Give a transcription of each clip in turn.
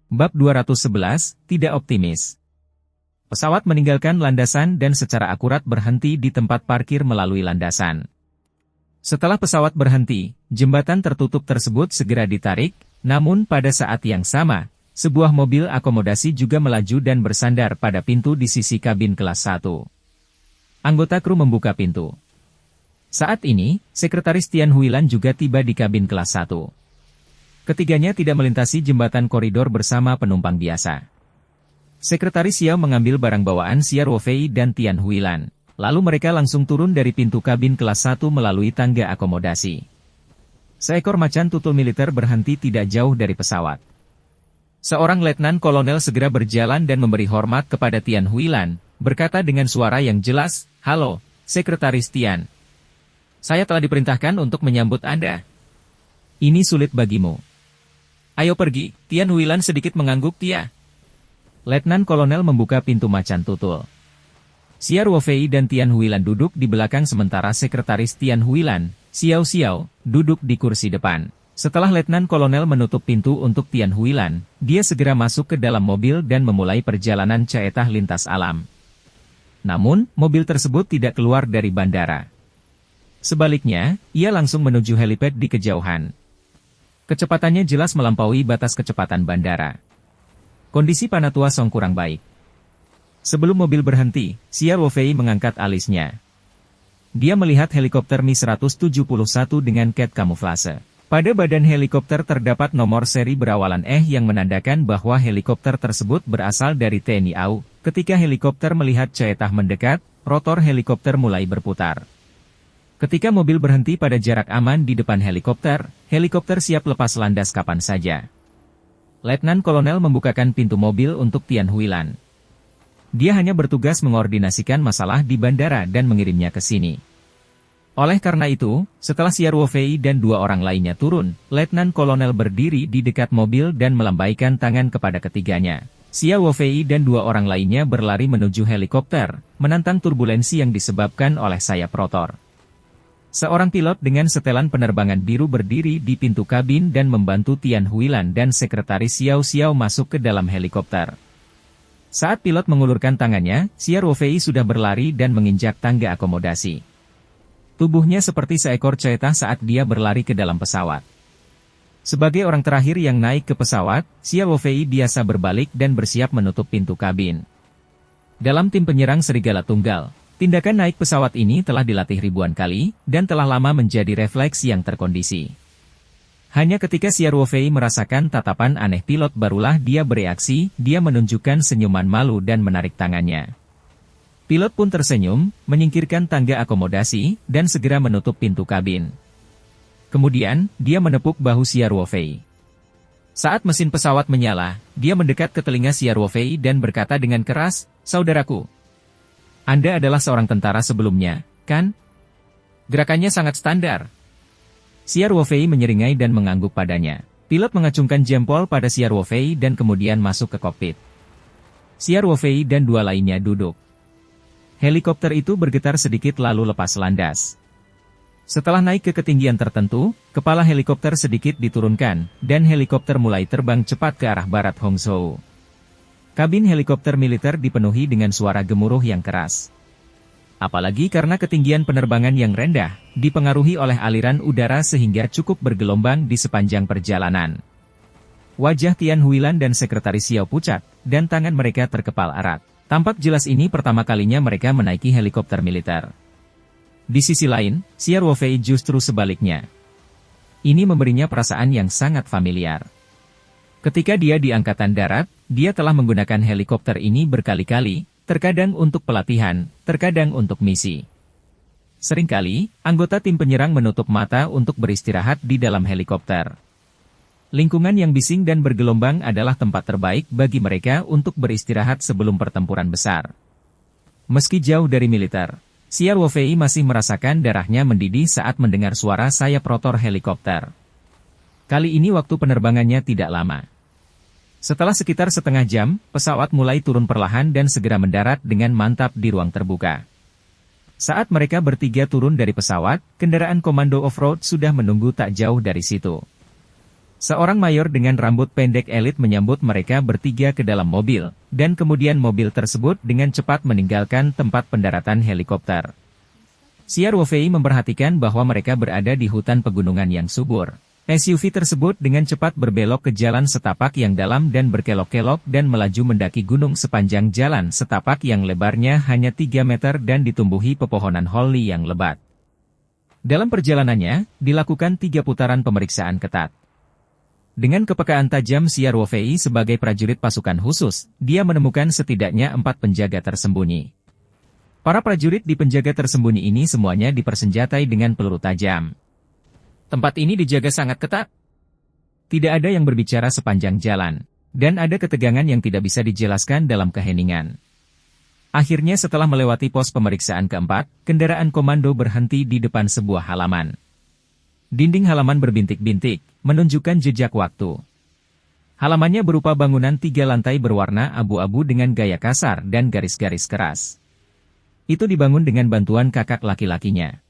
Bab 211, tidak optimis. Pesawat meninggalkan landasan dan secara akurat berhenti di tempat parkir melalui landasan. Setelah pesawat berhenti, jembatan tertutup tersebut segera ditarik, namun pada saat yang sama, sebuah mobil akomodasi juga melaju dan bersandar pada pintu di sisi kabin kelas 1. Anggota kru membuka pintu. Saat ini, Sekretaris Tian Huilan juga tiba di kabin kelas 1. Ketiganya tidak melintasi jembatan koridor bersama penumpang biasa. Sekretaris Xiao mengambil barang bawaan Xia Ruofei dan Tian Huilan. Lalu mereka langsung turun dari pintu kabin kelas 1 melalui tangga akomodasi. Seekor macan tutul militer berhenti tidak jauh dari pesawat. Seorang letnan kolonel segera berjalan dan memberi hormat kepada Tian Huilan, berkata dengan suara yang jelas, "Halo, Sekretaris Tian. Saya telah diperintahkan untuk menyambut Anda. Ini sulit bagimu. Ayo pergi." Tian Huilan sedikit mengangguk. "Tia." Letnan kolonel membuka pintu macan tutul. Xia Ruofei dan Tian Huilan duduk di belakang sementara Sekretaris Tian Huilan, Xiao, duduk di kursi depan. Setelah letnan kolonel menutup pintu untuk Tian Huilan, dia segera masuk ke dalam mobil dan memulai perjalanan caetah lintas alam. Namun, mobil tersebut tidak keluar dari bandara. Sebaliknya, ia langsung menuju helipad di kejauhan. Kecepatannya jelas melampaui batas kecepatan bandara. Kondisi Panatua Song kurang baik. Sebelum mobil berhenti, Xia Ruofei mengangkat alisnya. Dia melihat helikopter Mi-171 dengan cat kamuflase. Pada badan helikopter terdapat nomor seri berawalan yang menandakan bahwa helikopter tersebut berasal dari TNI AU. Ketika helikopter melihat caetah mendekat, rotor helikopter mulai berputar. Ketika mobil berhenti pada jarak aman di depan helikopter, helikopter siap lepas landas kapan saja. Letnan Kolonel membukakan pintu mobil untuk Tian Huilan. Dia hanya bertugas mengordinasikan masalah di bandara dan mengirimnya ke sini. Oleh karena itu, setelah Xia Ruofei dan dua orang lainnya turun, Letnan Kolonel berdiri di dekat mobil dan melambaikan tangan kepada ketiganya. Xia Ruofei dan dua orang lainnya berlari menuju helikopter, menantang turbulensi yang disebabkan oleh sayap rotor. Seorang pilot dengan setelan penerbangan biru berdiri di pintu kabin dan membantu Tian Huilan dan Sekretaris Xiao masuk ke dalam helikopter. Saat pilot mengulurkan tangannya, Xia Ruofei sudah berlari dan menginjak tangga akomodasi. Tubuhnya seperti seekor caetah saat dia berlari ke dalam pesawat. Sebagai orang terakhir yang naik ke pesawat, Xia Ruofei biasa berbalik dan bersiap menutup pintu kabin. Dalam tim penyerang Serigala Tunggal, tindakan naik pesawat ini telah dilatih ribuan kali, dan telah lama menjadi refleks yang terkondisi. Hanya ketika Xia Ruofei merasakan tatapan aneh pilot barulah dia bereaksi, dia menunjukkan senyuman malu dan menarik tangannya. Pilot pun tersenyum, menyingkirkan tangga akomodasi, dan segera menutup pintu kabin. Kemudian, dia menepuk bahu Xia Ruofei. Saat mesin pesawat menyala, dia mendekat ke telinga Xia Ruofei dan berkata dengan keras, "Saudaraku, Anda adalah seorang tentara sebelumnya, kan? Gerakannya sangat standar." Xia Ruofei menyeringai dan mengangguk padanya. Pilot mengacungkan jempol pada Xia Ruofei dan kemudian masuk ke kokpit. Xia Ruofei dan dua lainnya duduk. Helikopter itu bergetar sedikit lalu lepas landas. Setelah naik ke ketinggian tertentu, kepala helikopter sedikit diturunkan, dan helikopter mulai terbang cepat ke arah barat Hongzhou. Kabin helikopter militer dipenuhi dengan suara gemuruh yang keras. Apalagi karena ketinggian penerbangan yang rendah, dipengaruhi oleh aliran udara sehingga cukup bergelombang di sepanjang perjalanan. Wajah Tian Huilan dan Sekretaris Xiao pucat, dan tangan mereka terkepal erat. Tampak jelas ini pertama kalinya mereka menaiki helikopter militer. Di sisi lain, Xia Ruofei justru sebaliknya. Ini memberinya perasaan yang sangat familiar. Ketika dia di Angkatan Darat, dia telah menggunakan helikopter ini berkali-kali, terkadang untuk pelatihan, terkadang untuk misi. Seringkali, anggota tim penyerang menutup mata untuk beristirahat di dalam helikopter. Lingkungan yang bising dan bergelombang adalah tempat terbaik bagi mereka untuk beristirahat sebelum pertempuran besar. Meski jauh dari militer, Xia Ruofei masih merasakan darahnya mendidih saat mendengar suara sayap rotor helikopter. Kali ini waktu penerbangannya tidak lama. Setelah sekitar setengah jam, pesawat mulai turun perlahan dan segera mendarat dengan mantap di ruang terbuka. Saat mereka bertiga turun dari pesawat, kendaraan komando off-road sudah menunggu tak jauh dari situ. Seorang mayor dengan rambut pendek elit menyambut mereka bertiga ke dalam mobil, dan kemudian mobil tersebut dengan cepat meninggalkan tempat pendaratan helikopter. Siar Wofei memperhatikan bahwa mereka berada di hutan pegunungan yang subur. SUV tersebut dengan cepat berbelok ke jalan setapak yang dalam dan berkelok-kelok dan melaju mendaki gunung sepanjang jalan setapak yang lebarnya hanya 3 meter dan ditumbuhi pepohonan holly yang lebat. Dalam perjalanannya, dilakukan 3 putaran pemeriksaan ketat. Dengan kepekaan tajam Siar Wofei sebagai prajurit pasukan khusus, dia menemukan setidaknya 4 penjaga tersembunyi. Para prajurit di penjaga tersembunyi ini semuanya dipersenjatai dengan peluru tajam. Tempat ini dijaga sangat ketat. Tidak ada yang berbicara sepanjang jalan, dan ada ketegangan yang tidak bisa dijelaskan dalam keheningan. Akhirnya setelah melewati pos pemeriksaan keempat, kendaraan komando berhenti di depan sebuah halaman. Dinding halaman berbintik-bintik, menunjukkan jejak waktu. Halamannya berupa bangunan 3 lantai berwarna abu-abu dengan gaya kasar dan garis-garis keras. Itu dibangun dengan bantuan kakak laki-lakinya.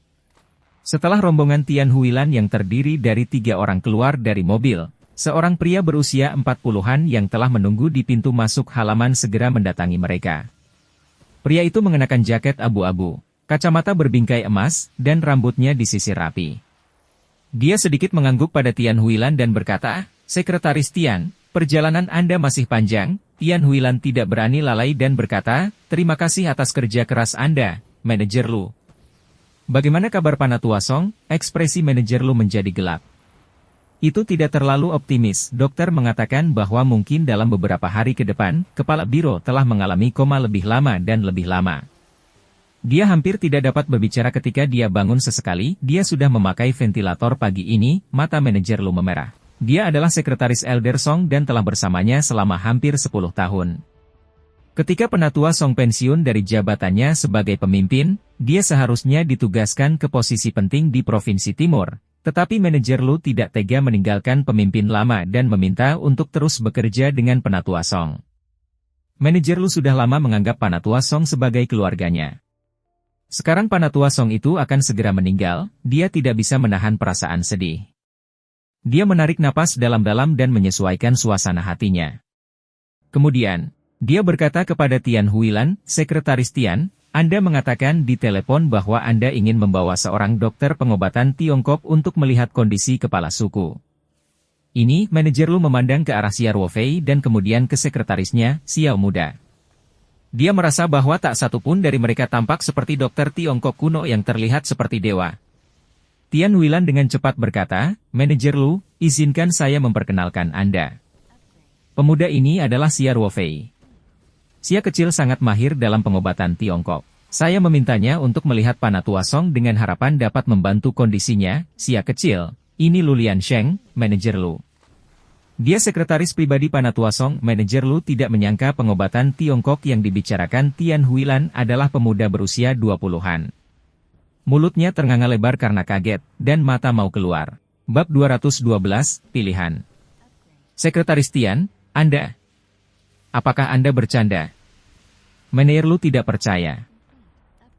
Setelah rombongan Tian Huilan yang terdiri dari 3 orang keluar dari mobil, seorang pria berusia 40-an yang telah menunggu di pintu masuk halaman segera mendatangi mereka. Pria itu mengenakan jaket abu-abu, kacamata berbingkai emas, dan rambutnya disisir rapi. Dia sedikit mengangguk pada Tian Huilan dan berkata, "Sekretaris Tian, perjalanan Anda masih panjang." Tian Huilan tidak berani lalai dan berkata, "Terima kasih atas kerja keras Anda, Manajer Lu." "Bagaimana kabar Panatua Song?" Ekspresi manajer Lu menjadi gelap. "Itu tidak terlalu optimis." Dokter mengatakan bahwa mungkin dalam beberapa hari ke depan, kepala biro telah mengalami koma lebih lama dan lebih lama. Dia hampir tidak dapat berbicara ketika dia bangun sesekali, dia sudah memakai ventilator pagi ini, mata manajer Lu memerah. Dia adalah sekretaris Elder Song dan telah bersamanya selama hampir 10 tahun. Ketika Penatua Song pensiun dari jabatannya sebagai pemimpin, dia seharusnya ditugaskan ke posisi penting di Provinsi Timur, tetapi manajer Lu tidak tega meninggalkan pemimpin lama dan meminta untuk terus bekerja dengan Penatua Song. Manajer Lu sudah lama menganggap Penatua Song sebagai keluarganya. Sekarang Penatua Song itu akan segera meninggal, dia tidak bisa menahan perasaan sedih. Dia menarik napas dalam-dalam dan menyesuaikan suasana hatinya. Kemudian, dia berkata kepada Tian Huilan, "Sekretaris Tian, Anda mengatakan di telepon bahwa Anda ingin membawa seorang dokter pengobatan Tiongkok untuk melihat kondisi kepala suku." Ini, manajer Lu memandang ke arah Siar Wofei dan kemudian ke sekretarisnya, Xiao Muda. Dia merasa bahwa tak satu pun dari mereka tampak seperti dokter Tiongkok kuno yang terlihat seperti dewa. Tian Huilan dengan cepat berkata, "Manajer Lu, izinkan saya memperkenalkan Anda. Pemuda ini adalah Siar Wofei. Sia kecil sangat mahir dalam pengobatan Tiongkok. Saya memintanya untuk melihat Panatua Song dengan harapan dapat membantu kondisinya. Sia kecil, ini Lu Liansheng, manajer Lu." Dia sekretaris pribadi Panatua Song. Manajer Lu tidak menyangka pengobatan Tiongkok yang dibicarakan Tian Huilan adalah pemuda berusia 20-an. Mulutnya ternganga lebar karena kaget, dan mata mau keluar. Bab 212, Pilihan. "Sekretaris Tian, Anda? Apakah Anda bercanda?" Manajer Lu tidak percaya.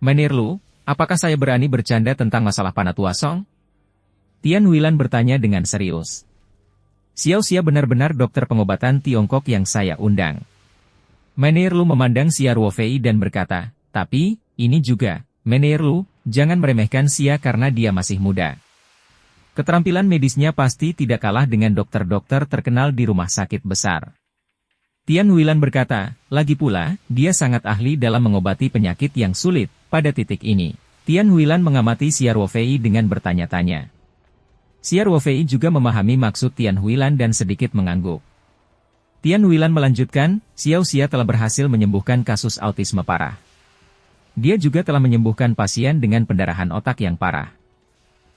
"Manajer Lu, apakah saya berani bercanda tentang masalah Panatua Song?" Tian Huilan bertanya dengan serius. "Xiao Xia benar-benar dokter pengobatan Tiongkok yang saya undang." Manajer Lu memandang Siar Wofei dan berkata, "Tapi, ini juga, Manajer Lu, jangan meremehkan Xia karena dia masih muda. Keterampilan medisnya pasti tidak kalah dengan dokter-dokter terkenal di rumah sakit besar." Tian Huilan berkata, "Lagi pula, dia sangat ahli dalam mengobati penyakit yang sulit." Pada titik ini, Tian Huilan mengamati Siar Wofei dengan bertanya-tanya. Siar Wofei juga memahami maksud Tian Huilan dan sedikit mengangguk. Tian Huilan melanjutkan, "Xiao Xia telah berhasil menyembuhkan kasus autisme parah. Dia juga telah menyembuhkan pasien dengan pendarahan otak yang parah.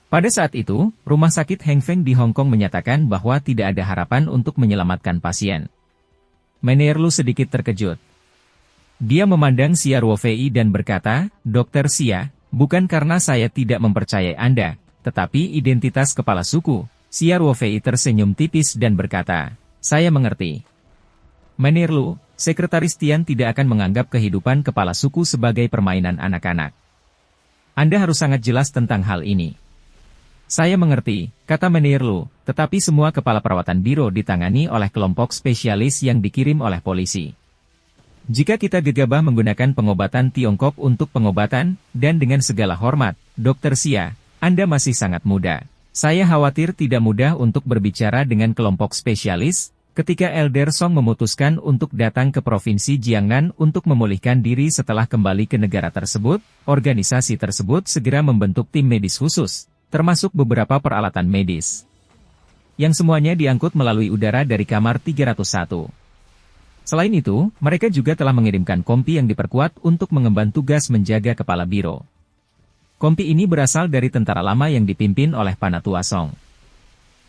Pada saat itu, rumah sakit Heng Feng di Hong Kong menyatakan bahwa tidak ada harapan untuk menyelamatkan pasien." Manajer Lu sedikit terkejut. Dia memandang Siar Wofei dan berkata, "Dokter Xia, bukan karena saya tidak mempercayai Anda, tetapi identitas kepala suku." Siar Wofei tersenyum tipis dan berkata, "Saya mengerti. Manajer Lu, Sekretaris Tian tidak akan menganggap kehidupan kepala suku sebagai permainan anak-anak. Anda harus sangat jelas tentang hal ini." "Saya mengerti," kata Manajer Lu, tetapi semua kepala perawatan biro ditangani oleh kelompok spesialis yang dikirim oleh polisi. Jika kita gegabah menggunakan pengobatan Tiongkok untuk pengobatan, dan dengan segala hormat, Dr. Xia, Anda masih sangat muda. Saya khawatir tidak mudah untuk berbicara dengan kelompok spesialis, ketika Elder Song memutuskan untuk datang ke Provinsi Jiangnan untuk memulihkan diri setelah kembali ke negara tersebut, organisasi tersebut segera membentuk tim medis khusus, termasuk beberapa peralatan medis, yang semuanya diangkut melalui udara dari kamar 301. Selain itu, mereka juga telah mengirimkan kompi yang diperkuat untuk mengemban tugas menjaga kepala biro. Kompi ini berasal dari tentara lama yang dipimpin oleh Panatua Song.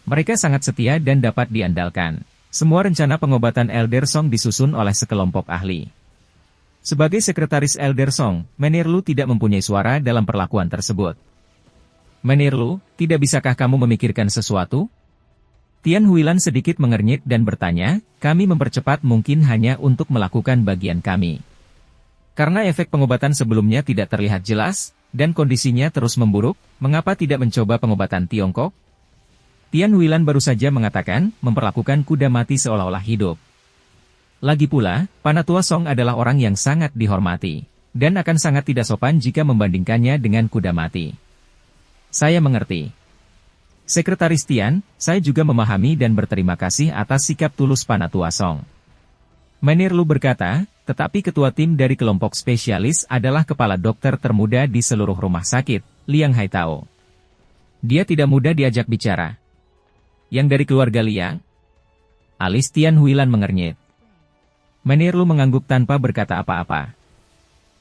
Mereka sangat setia dan dapat diandalkan. Semua rencana pengobatan Elder Song disusun oleh sekelompok ahli. Sebagai sekretaris Elder Song, Menirlu tidak mempunyai suara dalam perlakuan tersebut. Menirlu, tidak bisakah kamu memikirkan sesuatu? Tian Huilan sedikit mengernyit dan bertanya, kami mempercepat mungkin hanya untuk melakukan bagian kami. Karena efek pengobatan sebelumnya tidak terlihat jelas, dan kondisinya terus memburuk, mengapa tidak mencoba pengobatan Tiongkok? Tian Huilan baru saja mengatakan, memperlakukan kuda mati seolah-olah hidup. Lagi pula, Panatua Song adalah orang yang sangat dihormati, dan akan sangat tidak sopan jika membandingkannya dengan kuda mati. Saya mengerti. Sekretaris Tian, saya juga memahami dan berterima kasih atas sikap tulus Panatua Song. Menirlu berkata, tetapi ketua tim dari kelompok spesialis adalah kepala dokter termuda di seluruh rumah sakit, Liang Haitao. Dia tidak mudah diajak bicara. Yang dari keluarga Liang? Alis Tian Huilan mengernyit. Menirlu mengangguk tanpa berkata apa-apa.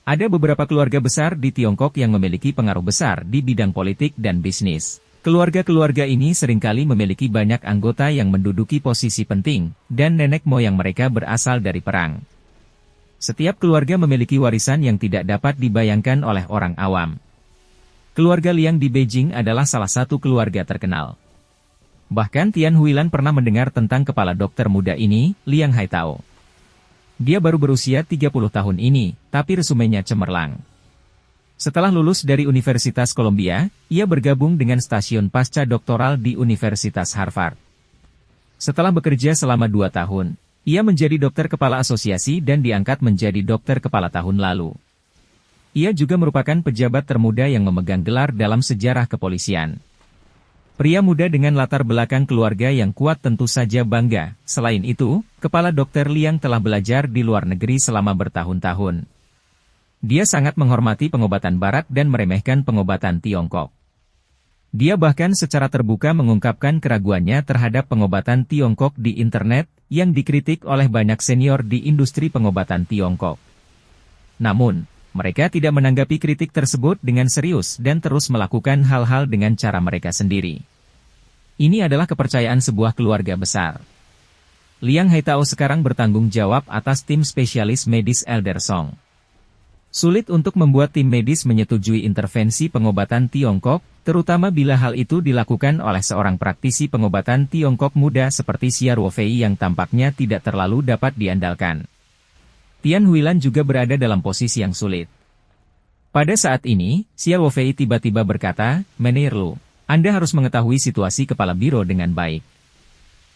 Ada beberapa keluarga besar di Tiongkok yang memiliki pengaruh besar di bidang politik dan bisnis. Keluarga-keluarga ini seringkali memiliki banyak anggota yang menduduki posisi penting, dan nenek moyang mereka berasal dari perang. Setiap keluarga memiliki warisan yang tidak dapat dibayangkan oleh orang awam. Keluarga Liang di Beijing adalah salah satu keluarga terkenal. Bahkan Tian Huilan pernah mendengar tentang kepala dokter muda ini, Liang Haitao. Dia baru berusia 30 tahun ini, tapi resumenya cemerlang. Setelah lulus dari Universitas Columbia, ia bergabung dengan stasiun pasca doktoral di Universitas Harvard. Setelah bekerja selama 2 tahun, ia menjadi dokter kepala asosiasi dan diangkat menjadi dokter kepala tahun lalu. Ia juga merupakan pejabat termuda yang memegang gelar dalam sejarah kepolisian. Pria muda dengan latar belakang keluarga yang kuat tentu saja bangga. Selain itu, kepala dokter Liang telah belajar di luar negeri selama bertahun-tahun. Dia sangat menghormati pengobatan Barat dan meremehkan pengobatan Tiongkok. Dia bahkan secara terbuka mengungkapkan keraguannya terhadap pengobatan Tiongkok di internet, yang dikritik oleh banyak senior di industri pengobatan Tiongkok. Namun, mereka tidak menanggapi kritik tersebut dengan serius dan terus melakukan hal-hal dengan cara mereka sendiri. Ini adalah kepercayaan sebuah keluarga besar. Liang Haitao sekarang bertanggung jawab atas tim spesialis medis Elder Song. Sulit untuk membuat tim medis menyetujui intervensi pengobatan Tiongkok, terutama bila hal itu dilakukan oleh seorang praktisi pengobatan Tiongkok muda seperti Xia Ruofei yang tampaknya tidak terlalu dapat diandalkan. Tian Huilan juga berada dalam posisi yang sulit. Pada saat ini, Xia Ruofei tiba-tiba berkata, Menirlu, Anda harus mengetahui situasi kepala biro dengan baik.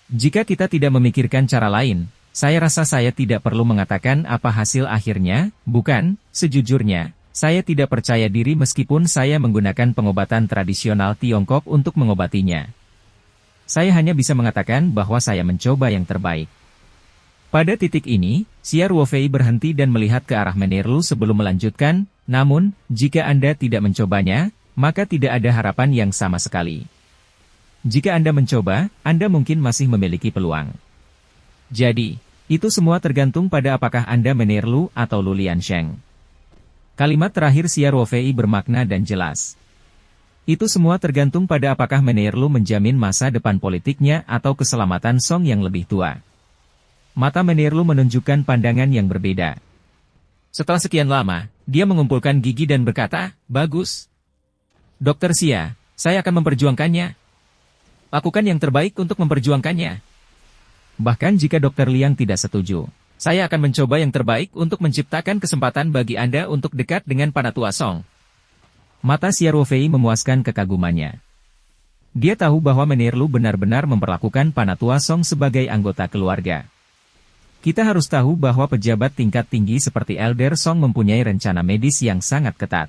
Jika kita tidak memikirkan cara lain, saya rasa saya tidak perlu mengatakan apa hasil akhirnya, bukan? Sejujurnya, saya tidak percaya diri meskipun saya menggunakan pengobatan tradisional Tiongkok untuk mengobatinya. Saya hanya bisa mengatakan bahwa saya mencoba yang terbaik. Pada titik ini, Xia Ruofei berhenti dan melihat ke arah Menirlu sebelum melanjutkan, namun, jika Anda tidak mencobanya, maka tidak ada harapan yang sama sekali. Jika Anda mencoba, Anda mungkin masih memiliki peluang. Jadi, itu semua tergantung pada apakah Anda Menirlu atau Lu Liansheng. Kalimat terakhir Xia Ruofei bermakna dan jelas. Itu semua tergantung pada apakah Menirlu menjamin masa depan politiknya atau keselamatan Song yang lebih tua. Mata Menirlu menunjukkan pandangan yang berbeda. Setelah sekian lama, dia mengumpulkan gigi dan berkata, bagus. Dokter Xia, saya akan memperjuangkannya. Lakukan yang terbaik untuk memperjuangkannya. Bahkan jika Dr. Liang tidak setuju, saya akan mencoba yang terbaik untuk menciptakan kesempatan bagi Anda untuk dekat dengan Panatua Song. Mata Xia Ruofei memuaskan kekagumannya. Dia tahu bahwa Menirlu benar-benar memperlakukan Panatua Song sebagai anggota keluarga. Kita harus tahu bahwa pejabat tingkat tinggi seperti Elder Song mempunyai rencana medis yang sangat ketat.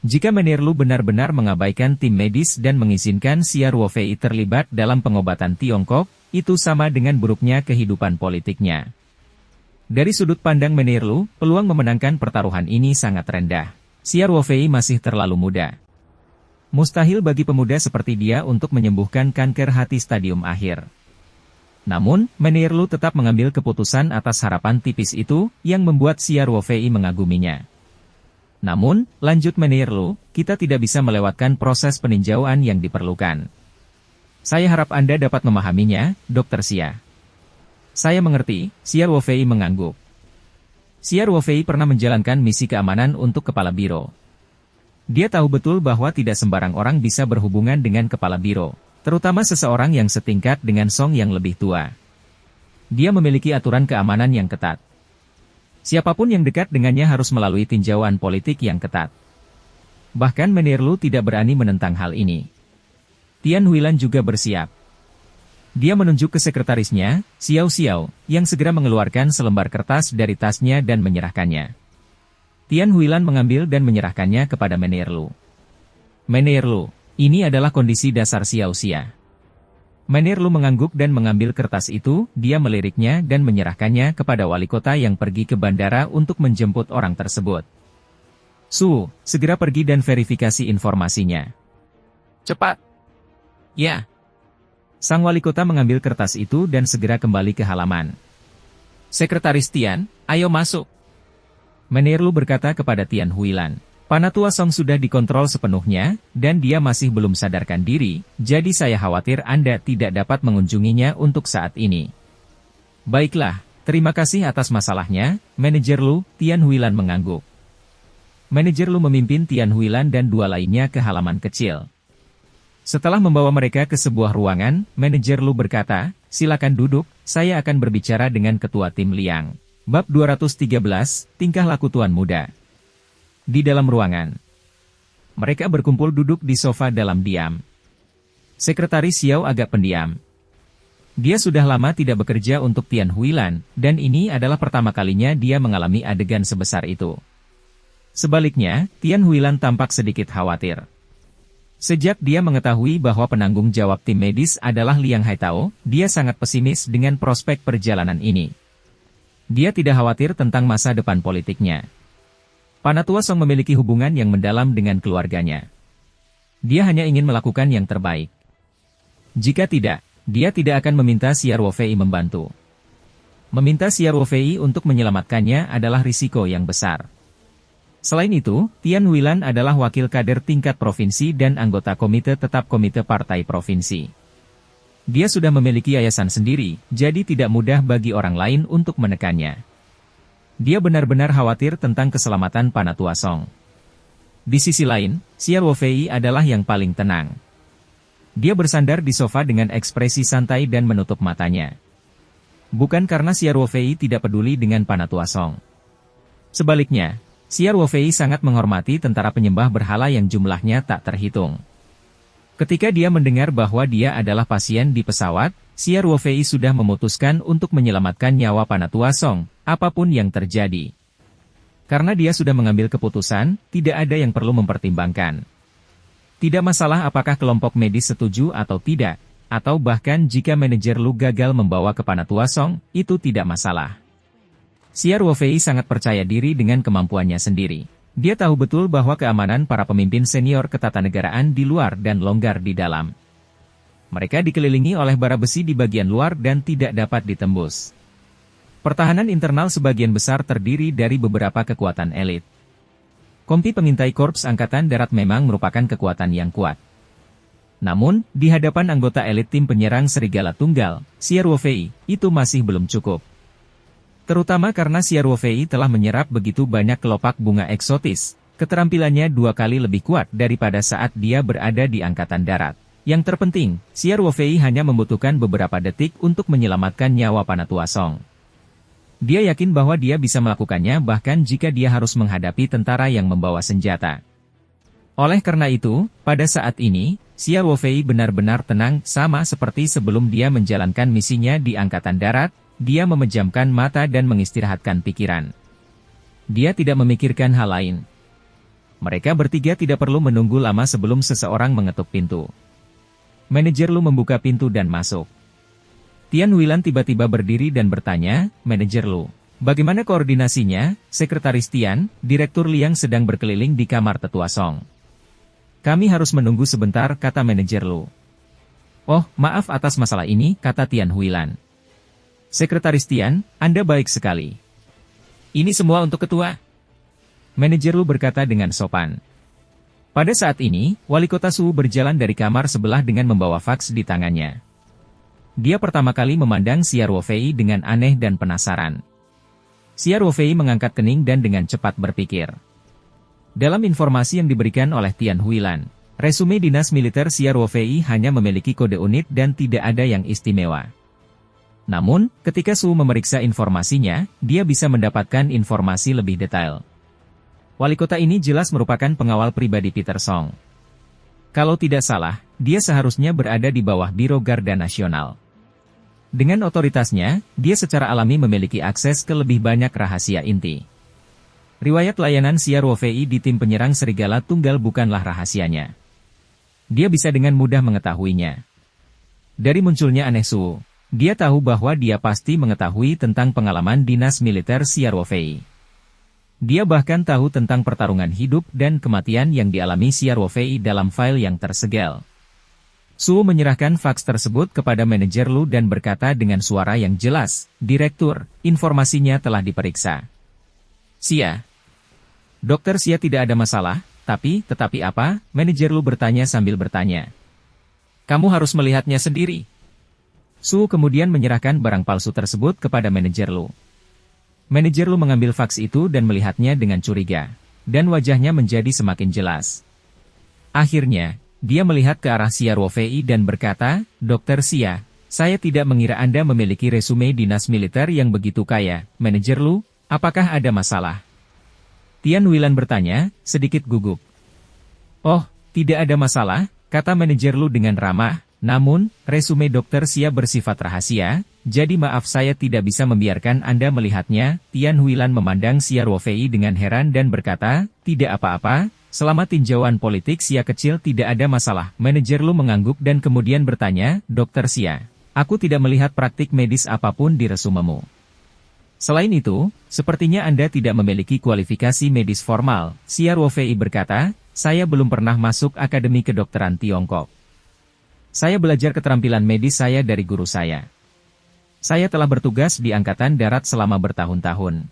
Jika Menirlu benar-benar mengabaikan tim medis dan mengizinkan Xia Ruofei terlibat dalam pengobatan Tiongkok, itu sama dengan buruknya kehidupan politiknya. Dari sudut pandang Menirlu, peluang memenangkan pertaruhan ini sangat rendah. Xia Ruofei masih terlalu muda. Mustahil bagi pemuda seperti dia untuk menyembuhkan kanker hati stadium akhir. Namun, Menirlu tetap mengambil keputusan atas harapan tipis itu, yang membuat Xia Ruofei mengaguminya. Namun, lanjut Menirlu, kita tidak bisa melewatkan proses peninjauan yang diperlukan. Saya harap Anda dapat memahaminya, Dr. Xia. Saya mengerti, Xia Ruofei mengangguk. Xia Ruofei pernah menjalankan misi keamanan untuk Kepala Biro. Dia tahu betul bahwa tidak sembarang orang bisa berhubungan dengan Kepala Biro, terutama seseorang yang setingkat dengan Song yang lebih tua. Dia memiliki aturan keamanan yang ketat. Siapapun yang dekat dengannya harus melalui tinjauan politik yang ketat. Bahkan Menirlu tidak berani menentang hal ini. Tian Huilan juga bersiap. Dia menunjuk ke sekretarisnya, Xiao Xiao, yang segera mengeluarkan selembar kertas dari tasnya dan menyerahkannya. Tian Huilan mengambil dan menyerahkannya kepada Menirlu. Menirlu, ini adalah kondisi dasar Xiao Xia. Menirlu mengangguk dan mengambil kertas itu, dia meliriknya dan menyerahkannya kepada wali kota yang pergi ke bandara untuk menjemput orang tersebut. Su, segera pergi dan verifikasi informasinya. Cepat. Ya. Sang wali kota mengambil kertas itu dan segera kembali ke halaman. Sekretaris Tian, ayo masuk. Menirlu berkata kepada Tian Huilan, Panatua Song sudah dikontrol sepenuhnya, dan dia masih belum sadarkan diri, jadi saya khawatir Anda tidak dapat mengunjunginya untuk saat ini. Baiklah, terima kasih atas masalahnya, Manajer Lu, Tian Huilan mengangguk. Manajer Lu memimpin Tian Huilan dan dua lainnya ke halaman kecil. Setelah membawa mereka ke sebuah ruangan, Manajer Lu berkata, silakan duduk, saya akan berbicara dengan Ketua Tim Liang. Bab 213, Tingkah Laku Tuan Muda. Di dalam ruangan, mereka berkumpul duduk di sofa dalam diam. Sekretaris Xiao agak pendiam. Dia sudah lama tidak bekerja untuk Tian Huilan, dan ini adalah pertama kalinya dia mengalami adegan sebesar itu. Sebaliknya, Tian Huilan tampak sedikit khawatir. Sejak dia mengetahui bahwa penanggung jawab tim medis adalah Liang Haitao, dia sangat pesimis dengan prospek perjalanan ini. Dia tidak khawatir tentang masa depan politiknya. Panatua Song memiliki hubungan yang mendalam dengan keluarganya. Dia hanya ingin melakukan yang terbaik. Jika tidak, dia tidak akan meminta Xia Ruofei membantu. Meminta Xia Ruofei untuk menyelamatkannya adalah risiko yang besar. Selain itu, Tian Huilan adalah wakil kader tingkat provinsi dan anggota komite tetap komite partai provinsi. Dia sudah memiliki yayasan sendiri, jadi tidak mudah bagi orang lain untuk menekannya. Dia benar-benar khawatir tentang keselamatan Panatua Song. Di sisi lain, Xia Ruofei adalah yang paling tenang. Dia bersandar di sofa dengan ekspresi santai dan menutup matanya. Bukan karena Xia Ruofei tidak peduli dengan Panatua Song. Sebaliknya, Xia Ruofei sangat menghormati tentara penyembah berhala yang jumlahnya tak terhitung. Ketika dia mendengar bahwa dia adalah pasien di pesawat, Xia Ruofei sudah memutuskan untuk menyelamatkan nyawa Panatua Song, apapun yang terjadi. Karena dia sudah mengambil keputusan, tidak ada yang perlu mempertimbangkan. Tidak masalah apakah kelompok medis setuju atau tidak, atau bahkan jika Manajer Lu gagal membawa ke Panatua Song, itu tidak masalah. Xia Ruofei sangat percaya diri dengan kemampuannya sendiri. Dia tahu betul bahwa keamanan para pemimpin senior ketatanegaraan di luar dan longgar di dalam. Mereka dikelilingi oleh bara besi di bagian luar dan tidak dapat ditembus. Pertahanan internal sebagian besar terdiri dari beberapa kekuatan elit. Kompi pengintai Korps Angkatan Darat memang merupakan kekuatan yang kuat. Namun, di hadapan anggota elit tim penyerang Serigala Tunggal, Xia Ruofei, itu masih belum cukup. Terutama karena Xia Ruofei telah menyerap begitu banyak kelopak bunga eksotis, keterampilannya 2 kali lebih kuat daripada saat dia berada di Angkatan Darat. Yang terpenting, Xia Ruofei hanya membutuhkan beberapa detik untuk menyelamatkan nyawa Panatua Song. Dia yakin bahwa dia bisa melakukannya bahkan jika dia harus menghadapi tentara yang membawa senjata. Oleh karena itu, pada saat ini, Xia Ruofei benar-benar tenang sama seperti sebelum dia menjalankan misinya di Angkatan Darat, dia memejamkan mata dan mengistirahatkan pikiran. Dia tidak memikirkan hal lain. Mereka bertiga tidak perlu menunggu lama sebelum seseorang mengetuk pintu. Manajer Lu membuka pintu dan masuk. Tian Huilan tiba-tiba berdiri dan bertanya, "Manajer Lu, bagaimana koordinasinya?" "Sekretaris Tian, Direktur Liang sedang berkeliling di kamar Tetua Song. Kami harus menunggu sebentar," kata manajer Lu. "Oh, maaf atas masalah ini," kata Tian Huilan. "Sekretaris Tian, Anda baik sekali. Ini semua untuk ketua." Manajer Lu berkata dengan sopan. Pada saat ini, Wali Kota Su berjalan dari kamar sebelah dengan membawa faks di tangannya. Dia pertama kali memandang Xia Ruofei dengan aneh dan penasaran. Xia Ruofei mengangkat kening dan dengan cepat berpikir. Dalam informasi yang diberikan oleh Tian Huilan, resume dinas militer Xia Ruofei hanya memiliki kode unit dan tidak ada yang istimewa. Namun, ketika Su memeriksa informasinya, dia bisa mendapatkan informasi lebih detail. Wali kota ini jelas merupakan pengawal pribadi Peter Song. Kalau tidak salah, dia seharusnya berada di bawah Biro Garda Nasional. Dengan otoritasnya, dia secara alami memiliki akses ke lebih banyak rahasia inti. Riwayat layanan Xia Ruofei di tim penyerang Serigala Tunggal bukanlah rahasianya. Dia bisa dengan mudah mengetahuinya. Dari munculnya aneh Su, dia tahu bahwa dia pasti mengetahui tentang pengalaman dinas militer Xia Ruofei. Dia bahkan tahu tentang pertarungan hidup dan kematian yang dialami Xia Ruofei dalam file yang tersegel. Su menyerahkan faks tersebut kepada manajer Lu dan berkata dengan suara yang jelas, "Direktur, informasinya telah diperiksa." "Xia." "Dokter Xia tidak ada masalah, tetapi apa?" Manajer Lu bertanya sambil bertanya. "Kamu harus melihatnya sendiri." Su kemudian menyerahkan barang palsu tersebut kepada manajer Lu. Manajer Lu mengambil faks itu dan melihatnya dengan curiga, dan wajahnya menjadi semakin jelas. Akhirnya, dia melihat ke arah Xia Ruofei dan berkata, "Dokter Xia, saya tidak mengira Anda memiliki resume dinas militer yang begitu kaya. Manajer Lu, apakah ada masalah?" Tian Huilan bertanya, sedikit gugup. "Oh, tidak ada masalah," kata manajer Lu dengan ramah, "namun, resume Dokter Xia bersifat rahasia, jadi maaf saya tidak bisa membiarkan Anda melihatnya." Tian Huilan memandang Xia Ruofei dengan heran dan berkata, "Tidak apa-apa, selama tinjauan politik Xia kecil tidak ada masalah." Manajer Lu mengangguk dan kemudian bertanya, "Dokter Xia, aku tidak melihat praktik medis apapun di resumemu. Selain itu, sepertinya Anda tidak memiliki kualifikasi medis formal." Xia Ruofei berkata, "Saya belum pernah masuk Akademi Kedokteran Tiongkok. Saya belajar keterampilan medis saya dari guru saya. Saya telah bertugas di Angkatan Darat selama bertahun-tahun.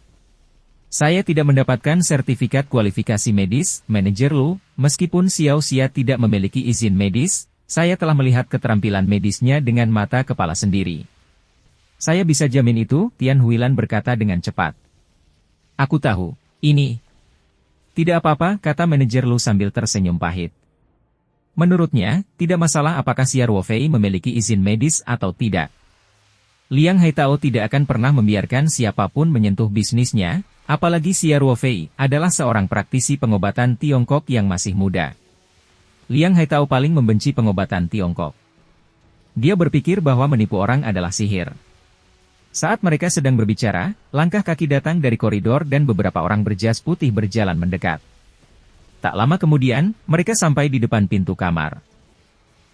Saya tidak mendapatkan sertifikat kualifikasi medis." Manajer Lu, "Meskipun Xiao Xia tidak memiliki izin medis, saya telah melihat keterampilan medisnya dengan mata kepala sendiri. Saya bisa jamin itu." Tian Huilan berkata dengan cepat. "Aku tahu, ini." "Tidak apa-apa," kata manajer Lu sambil tersenyum pahit. Menurutnya, tidak masalah apakah Xia Ruofei memiliki izin medis atau tidak. Liang Haitao tidak akan pernah membiarkan siapapun menyentuh bisnisnya, apalagi Xia Ruofei adalah seorang praktisi pengobatan Tiongkok yang masih muda. Liang Haitao paling membenci pengobatan Tiongkok. Dia berpikir bahwa menipu orang adalah sihir. Saat mereka sedang berbicara, langkah kaki datang dari koridor dan beberapa orang berjas putih berjalan mendekat. Tak lama kemudian, mereka sampai di depan pintu kamar.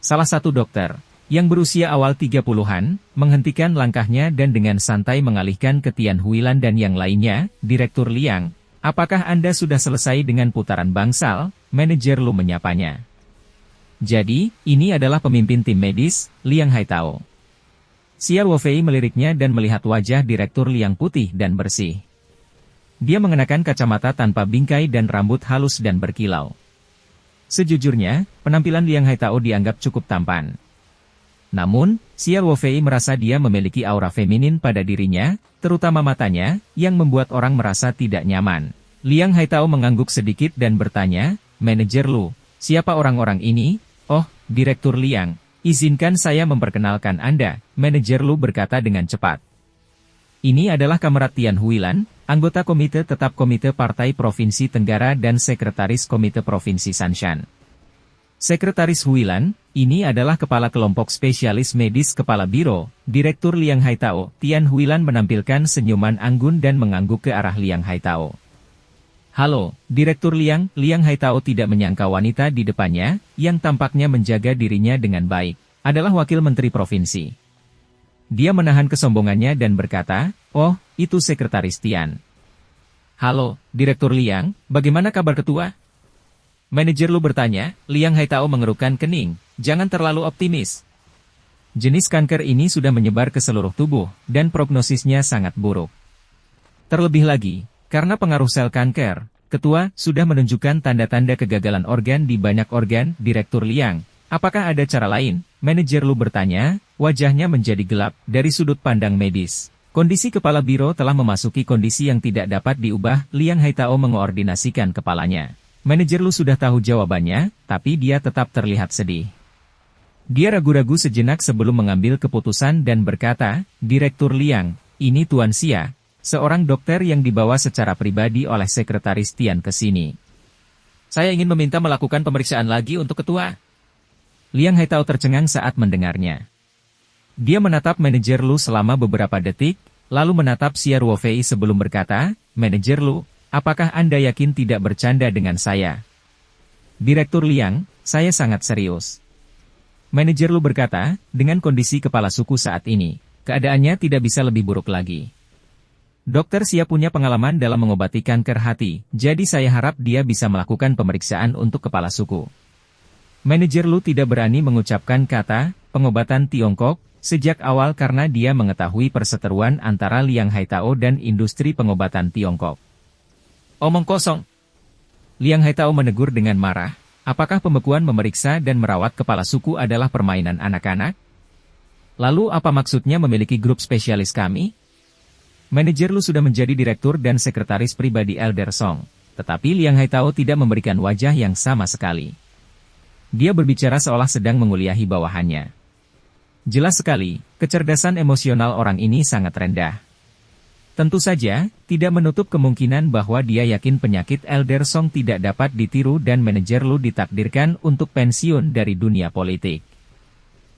Salah satu dokter, yang berusia awal 30-an, menghentikan langkahnya dan dengan santai mengalihkan ke Tian Huilan dan yang lainnya, "Direktur Liang, apakah Anda sudah selesai dengan putaran bangsal?" Manajer Lu menyapanya. "Jadi, ini adalah pemimpin tim medis, Liang Haitao." Xia Ruofei meliriknya dan melihat wajah Direktur Liang putih dan bersih. Dia mengenakan kacamata tanpa bingkai dan rambut halus dan berkilau. Sejujurnya, penampilan Liang Haitao dianggap cukup tampan. Namun, Xia Ruofei merasa dia memiliki aura feminin pada dirinya, terutama matanya, yang membuat orang merasa tidak nyaman. Liang Haitao mengangguk sedikit dan bertanya, "Manajer Lu, siapa orang-orang ini?" "Oh, Direktur Liang, izinkan saya memperkenalkan Anda," Manajer Lu berkata dengan cepat. "Ini adalah Kamrat Tian Huilan, anggota Komite Tetap Komite Partai Provinsi Tenggara dan Sekretaris Komite Provinsi Sanshan." Sekretaris Huilan, ini adalah Kepala Kelompok Spesialis Medis Kepala Biro, Direktur Liang Haitao. Tian Huilan menampilkan senyuman anggun dan mengangguk ke arah Liang Haitao. Halo, Direktur Liang. Liang Haitao tidak menyangka wanita di depannya, yang tampaknya menjaga dirinya dengan baik, adalah Wakil Menteri Provinsi. Dia menahan kesombongannya dan berkata, "Oh, itu Sekretaris Tian." "Halo, Direktur Liang, bagaimana kabar Ketua?" Manajer Lu bertanya. Liang Haitao mengerutkan kening, "Jangan terlalu optimis. Jenis kanker ini sudah menyebar ke seluruh tubuh, dan prognosisnya sangat buruk. Terlebih lagi, karena pengaruh sel kanker, Ketua sudah menunjukkan tanda-tanda kegagalan organ di banyak organ." Direktur Liang, "Apakah ada cara lain?" Manajer Lu bertanya, wajahnya menjadi gelap dari sudut pandang medis. Kondisi kepala biro telah memasuki kondisi yang tidak dapat diubah. Liang Haitao mengoordinasikan kepalanya. Manajer Lu sudah tahu jawabannya, tapi dia tetap terlihat sedih. Dia ragu-ragu sejenak sebelum mengambil keputusan dan berkata, "Direktur Liang, ini Tuan Xia, seorang dokter yang dibawa secara pribadi oleh Sekretaris Tian ke sini. Saya ingin meminta melakukan pemeriksaan lagi untuk Ketua." Liang Haitao tercengang saat mendengarnya. Dia menatap manajer Lu selama beberapa detik, lalu menatap Xia Ruofei sebelum berkata, "Manajer Lu, apakah Anda yakin tidak bercanda dengan saya?" "Direktur Liang, saya sangat serius." Manajer Lu berkata, "Dengan kondisi kepala suku saat ini, keadaannya tidak bisa lebih buruk lagi. Dokter Xia punya pengalaman dalam mengobati kanker hati, jadi saya harap dia bisa melakukan pemeriksaan untuk kepala suku." Manajer Lu tidak berani mengucapkan kata pengobatan Tiongkok sejak awal karena dia mengetahui perseteruan antara Liang Haitao dan industri pengobatan Tiongkok. "Omong kosong." Liang Haitao menegur dengan marah, "Apakah pembekuan memeriksa dan merawat kepala suku adalah permainan anak-anak? Lalu apa maksudnya memiliki grup spesialis kami?" Manajer Lu sudah menjadi direktur dan sekretaris pribadi Elder Song, tetapi Liang Haitao tidak memberikan wajah yang sama sekali. Dia berbicara seolah sedang menguliahi bawahannya. Jelas sekali, kecerdasan emosional orang ini sangat rendah. Tentu saja, tidak menutup kemungkinan bahwa dia yakin penyakit Elder Song tidak dapat ditiru dan manajer Lu ditakdirkan untuk pensiun dari dunia politik.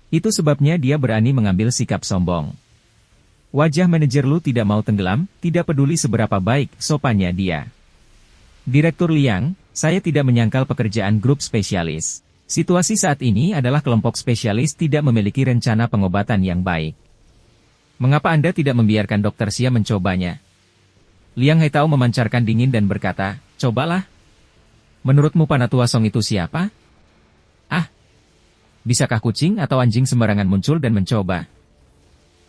Itu sebabnya dia berani mengambil sikap sombong. Wajah manajer Lu tidak mau tenggelam, tidak peduli seberapa baik sopannya dia. "Direktur Liang, saya tidak menyangkal pekerjaan grup spesialis. Situasi saat ini adalah kelompok spesialis tidak memiliki rencana pengobatan yang baik. Mengapa Anda tidak membiarkan Dr. Xia mencobanya?" Liang Haitao memancarkan dingin dan berkata, "Cobalah. Menurutmu Panatua Song itu siapa? Ah, bisakah kucing atau anjing sembarangan muncul dan mencoba?"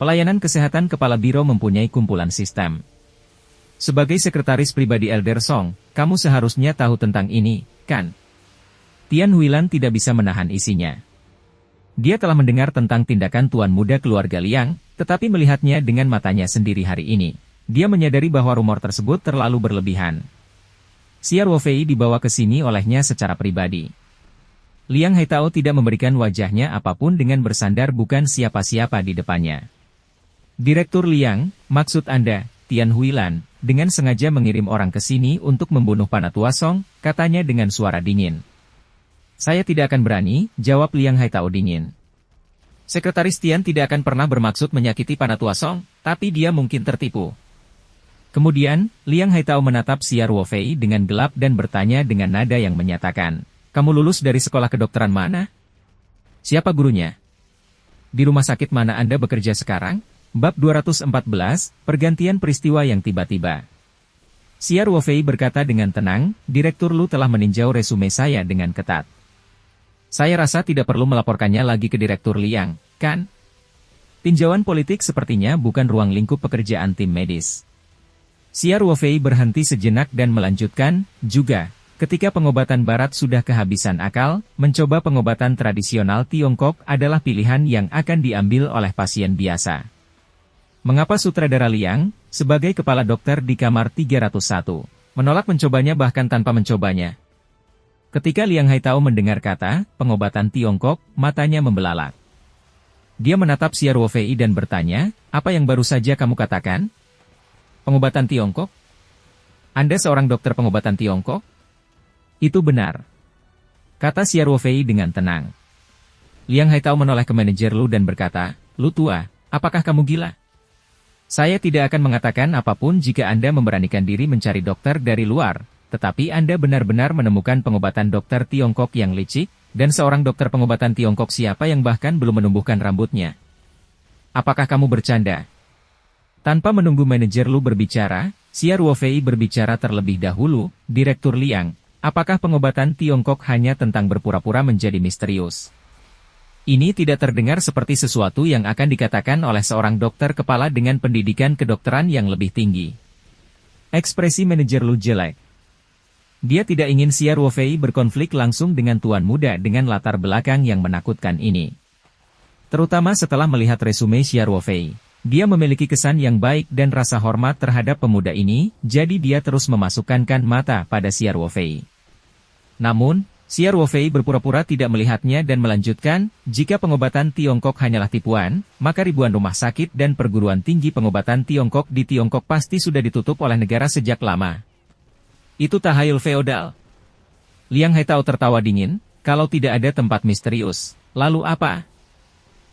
Pelayanan kesehatan kepala biro mempunyai kumpulan sistem. Sebagai sekretaris pribadi Elder Song, kamu seharusnya tahu tentang ini, kan? Tian Huilan tidak bisa menahan isinya. Dia telah mendengar tentang tindakan tuan muda keluarga Liang, tetapi melihatnya dengan matanya sendiri hari ini. Dia menyadari bahwa rumor tersebut terlalu berlebihan. Xia Ruofei dibawa ke sini olehnya secara pribadi. Liang Haitao tidak memberikan wajahnya apapun dengan bersandar bukan siapa-siapa di depannya. "Direktur Liang, maksud Anda, Tian Huilan, dengan sengaja mengirim orang ke sini untuk membunuh Panatua Song," katanya dengan suara dingin. "Saya tidak akan berani," jawab Liang Haitao dingin. "Sekretaris Tian tidak akan pernah bermaksud menyakiti Panatua Song, tapi dia mungkin tertipu." Kemudian, Liang Haitao menatap Xia Ruofei dengan gelap dan bertanya dengan nada yang menyatakan, "Kamu lulus dari sekolah kedokteran mana? Siapa gurunya? Di rumah sakit mana Anda bekerja sekarang?" Bab 214, Pergantian peristiwa yang tiba-tiba. Xia Ruofei berkata dengan tenang, "Direktur Lu telah meninjau resume saya dengan ketat. Saya rasa tidak perlu melaporkannya lagi ke Direktur Liang, kan? Tinjauan politik sepertinya bukan ruang lingkup pekerjaan tim medis." Xia Ruofei berhenti sejenak dan melanjutkan, "Juga, ketika pengobatan barat sudah kehabisan akal, mencoba pengobatan tradisional Tiongkok adalah pilihan yang akan diambil oleh pasien biasa. Mengapa sutradara Liang, sebagai kepala dokter di kamar 301, menolak mencobanya bahkan tanpa mencobanya?" Ketika Liang Haitao mendengar kata pengobatan Tiongkok, matanya membelalak. Dia menatap Xia Ruofei dan bertanya, "Apa yang baru saja kamu katakan? Pengobatan Tiongkok? Anda seorang dokter pengobatan Tiongkok?" "Itu benar. kata Xia Ruofei dengan tenang. Liang Haitao menoleh ke manajer Lu dan berkata, "Lu tua, apakah kamu gila? Saya tidak akan mengatakan apapun jika Anda memberanikan diri mencari dokter dari luar, tetapi Anda benar-benar menemukan pengobatan dokter Tiongkok yang licik, dan seorang dokter pengobatan Tiongkok siapa yang bahkan belum menumbuhkan rambutnya? Apakah kamu bercanda?" Tanpa menunggu manajer Lu berbicara, Xia Ruofei berbicara terlebih dahulu, "Direktur Liang, apakah pengobatan Tiongkok hanya tentang berpura-pura menjadi misterius? Ini tidak terdengar seperti sesuatu yang akan dikatakan oleh seorang dokter kepala dengan pendidikan kedokteran yang lebih tinggi." Ekspresi manajer Lu jelek. Dia tidak ingin Xia Ruofei berkonflik langsung dengan tuan muda dengan latar belakang yang menakutkan ini. Terutama setelah melihat resume Xia Ruofei. Dia memiliki kesan yang baik dan rasa hormat terhadap pemuda ini, jadi dia terus memasukkan mata pada Xia Ruofei. Namun, Xia Ruofei berpura-pura tidak melihatnya dan melanjutkan, "Jika pengobatan Tiongkok hanyalah tipuan, maka ribuan rumah sakit dan perguruan tinggi pengobatan Tiongkok di Tiongkok pasti sudah ditutup oleh negara sejak lama. Itu tahayul feodal." Liang Haitao tertawa dingin, "Kalau tidak ada tempat misterius, lalu apa?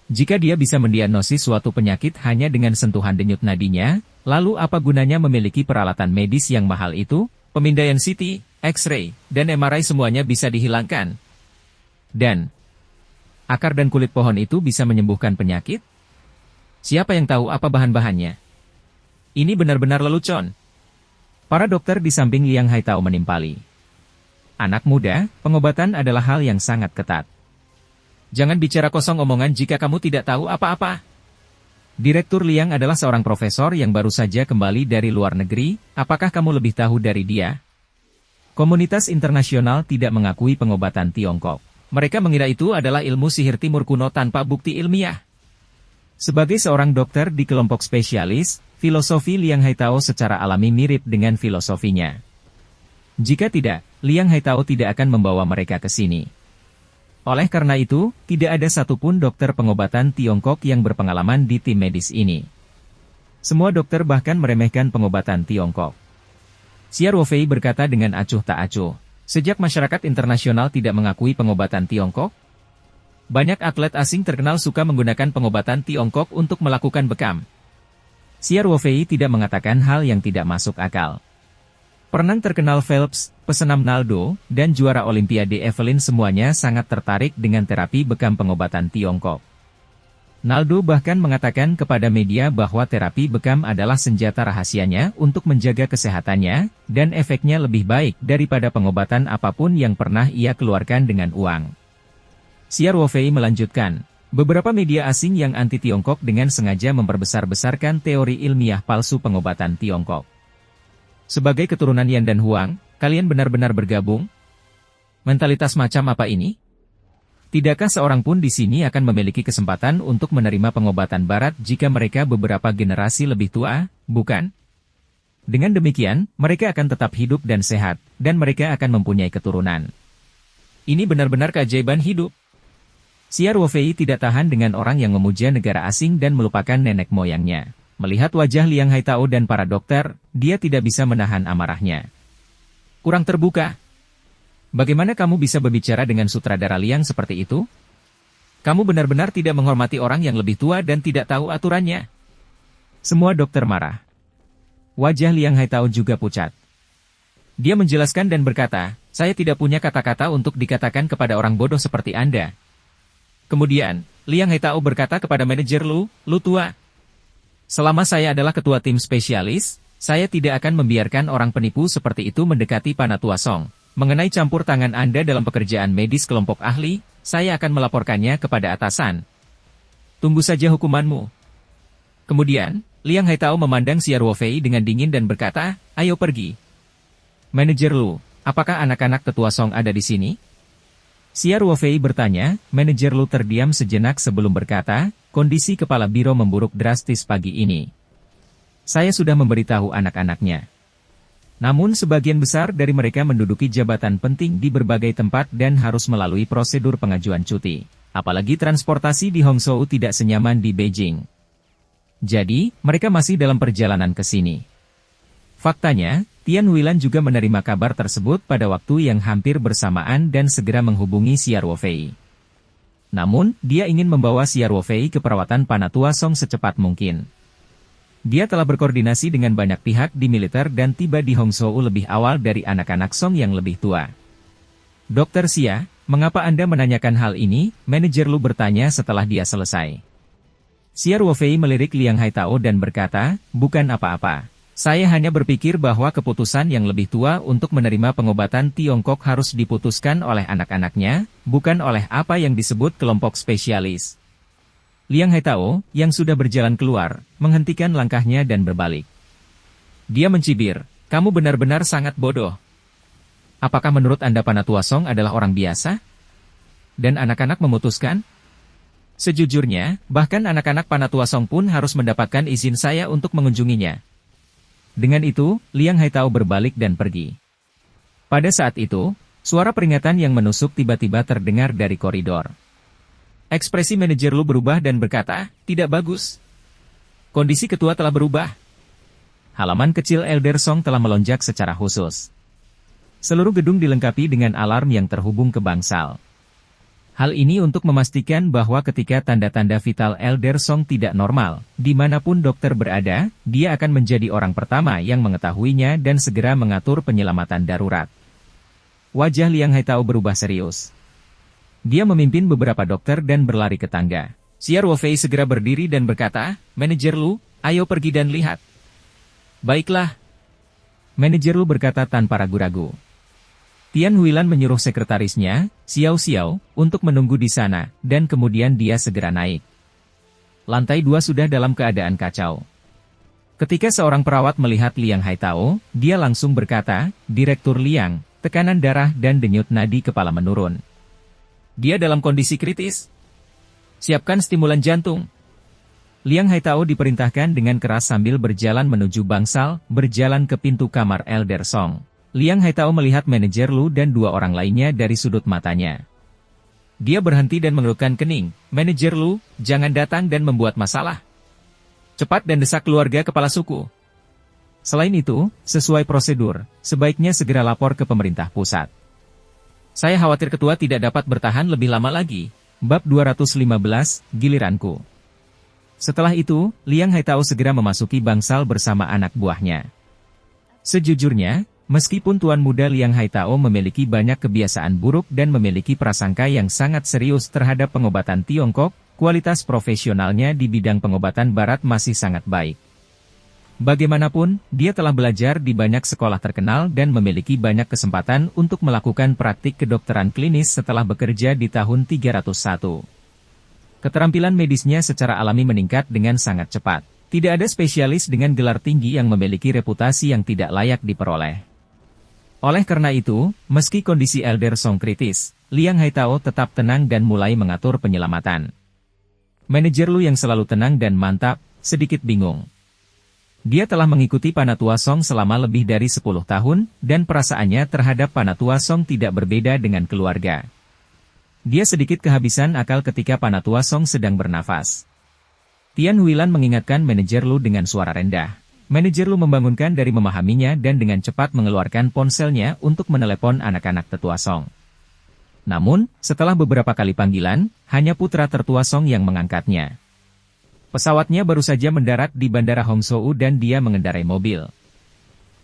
Jika dia bisa mendiagnosis suatu penyakit hanya dengan sentuhan denyut nadinya, lalu apa gunanya memiliki peralatan medis yang mahal itu? Pemindaian CT, X-ray, dan MRI semuanya bisa dihilangkan. Dan akar dan kulit pohon itu bisa menyembuhkan penyakit? Siapa yang tahu apa bahan-bahannya? Ini benar-benar lelucon." Para dokter di samping Liang Haitao menimpali. "Anak muda, pengobatan adalah hal yang sangat ketat. Jangan bicara kosong omongan jika kamu tidak tahu apa-apa." Direktur Liang adalah seorang profesor yang baru saja kembali dari luar negeri, apakah kamu lebih tahu dari dia? Komunitas internasional tidak mengakui pengobatan Tiongkok. Mereka mengira itu adalah ilmu sihir timur kuno tanpa bukti ilmiah. Sebagai seorang dokter di kelompok spesialis, filosofi Liang Haitao secara alami mirip dengan filosofinya. Jika tidak, Liang Haitao tidak akan membawa mereka ke sini. Oleh karena itu, tidak ada satupun dokter pengobatan Tiongkok yang berpengalaman di tim medis ini. Semua dokter bahkan meremehkan pengobatan Tiongkok. Xia Ruofei berkata dengan acuh tak acuh, "Sejak masyarakat internasional tidak mengakui pengobatan Tiongkok, banyak atlet asing terkenal suka menggunakan pengobatan Tiongkok untuk melakukan bekam." Xia Ruofei tidak mengatakan hal yang tidak masuk akal. Perenang terkenal Phelps, pesenam Naldo, dan juara Olimpiade Evelyn semuanya sangat tertarik dengan terapi bekam pengobatan Tiongkok. Naldo bahkan mengatakan kepada media bahwa terapi bekam adalah senjata rahasianya untuk menjaga kesehatannya, dan efeknya lebih baik daripada pengobatan apapun yang pernah ia keluarkan dengan uang. Xia Ruofei melanjutkan, "Beberapa media asing yang anti-Tiongkok dengan sengaja memperbesar-besarkan teori ilmiah palsu pengobatan Tiongkok. Sebagai keturunan Yan dan Huang, kalian benar-benar bergabung? Mentalitas macam apa ini? Tidakkah seorang pun di sini akan memiliki kesempatan untuk menerima pengobatan barat jika mereka beberapa generasi lebih tua, bukan? Dengan demikian, mereka akan tetap hidup dan sehat, dan mereka akan mempunyai keturunan. Ini benar-benar keajaiban hidup." Xia Ruofei tidak tahan dengan orang yang memuja negara asing dan melupakan nenek moyangnya. Melihat wajah Liang Haitao dan para dokter, dia tidak bisa menahan amarahnya. "Kurang terbuka. Bagaimana kamu bisa berbicara dengan sutradara Liang seperti itu? Kamu benar-benar tidak menghormati orang yang lebih tua dan tidak tahu aturannya." Semua dokter marah. Wajah Liang Haitao juga pucat. Dia menjelaskan dan berkata, "Saya tidak punya kata-kata untuk dikatakan kepada orang bodoh seperti Anda." Kemudian, Liang Haitao berkata kepada manajer Lu tua. "Selama saya adalah ketua tim spesialis, saya tidak akan membiarkan orang penipu seperti itu mendekati Panatua Song. Mengenai campur tangan Anda dalam pekerjaan medis kelompok ahli, saya akan melaporkannya kepada atasan. Tunggu saja hukumanmu." Kemudian, Liang Haitao memandang Xia Ruofei dengan dingin dan berkata, "Ayo pergi." "Manajer Lu, apakah anak-anak tetua Song ada di sini?" Xia Ruofei bertanya. Manajer Lu terdiam sejenak sebelum berkata, "Kondisi kepala biro memburuk drastis pagi ini. Saya sudah memberitahu anak-anaknya. Namun sebagian besar dari mereka menduduki jabatan penting di berbagai tempat dan harus melalui prosedur pengajuan cuti. Apalagi transportasi di Hangzhou tidak senyaman di Beijing. Jadi, mereka masih dalam perjalanan ke sini. Faktanya, Tian Huilan juga menerima kabar tersebut pada waktu yang hampir bersamaan dan segera menghubungi Xia Ruofei. Namun, dia ingin membawa Xia Ruofei ke perawatan Panatua Song secepat mungkin. Dia telah berkoordinasi dengan banyak pihak di militer dan tiba di Hongzhou lebih awal dari anak-anak Song yang lebih tua. Dokter Xia, mengapa Anda menanyakan hal ini? Manajer Lu bertanya setelah dia selesai. Xia Ruofei melirik Liang Haitao dan berkata, bukan apa-apa. Saya hanya berpikir bahwa keputusan yang lebih tua untuk menerima pengobatan Tiongkok harus diputuskan oleh anak-anaknya, bukan oleh apa yang disebut kelompok spesialis. Liang Haitao, yang sudah berjalan keluar, menghentikan langkahnya dan berbalik. Dia mencibir, kamu benar-benar sangat bodoh. Apakah menurut Anda Panatua Song adalah orang biasa? Dan anak-anak memutuskan? Sejujurnya, bahkan anak-anak Panatua Song pun harus mendapatkan izin saya untuk mengunjunginya. Dengan itu, Liang Haitao berbalik dan pergi. Pada saat itu, suara peringatan yang menusuk tiba-tiba terdengar dari koridor. Ekspresi manajer Lu berubah dan berkata, tidak bagus. Kondisi ketua telah berubah. Halaman kecil Elder Song telah melonjak secara khusus. Seluruh gedung dilengkapi dengan alarm yang terhubung ke bangsal. Hal ini untuk memastikan bahwa ketika tanda-tanda vital Elder Song tidak normal, dimanapun dokter berada, dia akan menjadi orang pertama yang mengetahuinya dan segera mengatur penyelamatan darurat. Wajah Liang Haitao berubah serius. Dia memimpin beberapa dokter dan berlari ke tangga. Xia Ruofei segera berdiri dan berkata, Manajer Lu, ayo pergi dan lihat. Baiklah. Manajer Lu berkata tanpa ragu-ragu. Tian Huilan menyuruh sekretarisnya, Xiao Xiao, untuk menunggu di sana, dan kemudian dia segera naik. Lantai 2 sudah dalam keadaan kacau. Ketika seorang perawat melihat Liang Haitao, dia langsung berkata, Direktur Liang, tekanan darah dan denyut nadi kepala menurun. Dia dalam kondisi kritis. Siapkan stimulan jantung. Liang Haitao diperintahkan dengan keras sambil berjalan menuju bangsal, berjalan ke pintu kamar Elder Song. Liang Haitao melihat manajer Lu dan dua orang lainnya dari sudut matanya. Dia berhenti dan mengerutkan kening. Manajer Lu, jangan datang dan membuat masalah. Cepat dan desak keluarga kepala suku. Selain itu, sesuai prosedur, sebaiknya segera lapor ke pemerintah pusat. Saya khawatir ketua tidak dapat bertahan lebih lama lagi. Bab 215, Giliranku. Setelah itu, Liang Haitao segera memasuki bangsal bersama anak buahnya. Sejujurnya, meskipun Tuan Muda Liang Haitao memiliki banyak kebiasaan buruk dan memiliki prasangka yang sangat serius terhadap pengobatan Tiongkok, kualitas profesionalnya di bidang pengobatan barat masih sangat baik. Bagaimanapun, dia telah belajar di banyak sekolah terkenal dan memiliki banyak kesempatan untuk melakukan praktik kedokteran klinis setelah bekerja di tahun 301. Keterampilan medisnya secara alami meningkat dengan sangat cepat. Tidak ada spesialis dengan gelar tinggi yang memiliki reputasi yang tidak layak diperoleh. Oleh karena itu, meski kondisi Elder Song kritis, Liang Haitao tetap tenang dan mulai mengatur penyelamatan. Manajer Lu yang selalu tenang dan mantap, sedikit bingung. Dia telah mengikuti Panatua Song selama lebih dari 10 tahun, dan perasaannya terhadap Panatua Song tidak berbeda dengan keluarga. Dia sedikit kehabisan akal ketika Panatua Song sedang bernafas. Tian Huilan mengingatkan manajer Lu dengan suara rendah. Manajer Lu membangunkan dari memahaminya dan dengan cepat mengeluarkan ponselnya untuk menelepon anak-anak tetua Song. Namun, setelah beberapa kali panggilan, hanya putra tertua Song yang mengangkatnya. Pesawatnya baru saja mendarat di Bandara Hongzhou dan dia mengendarai mobil.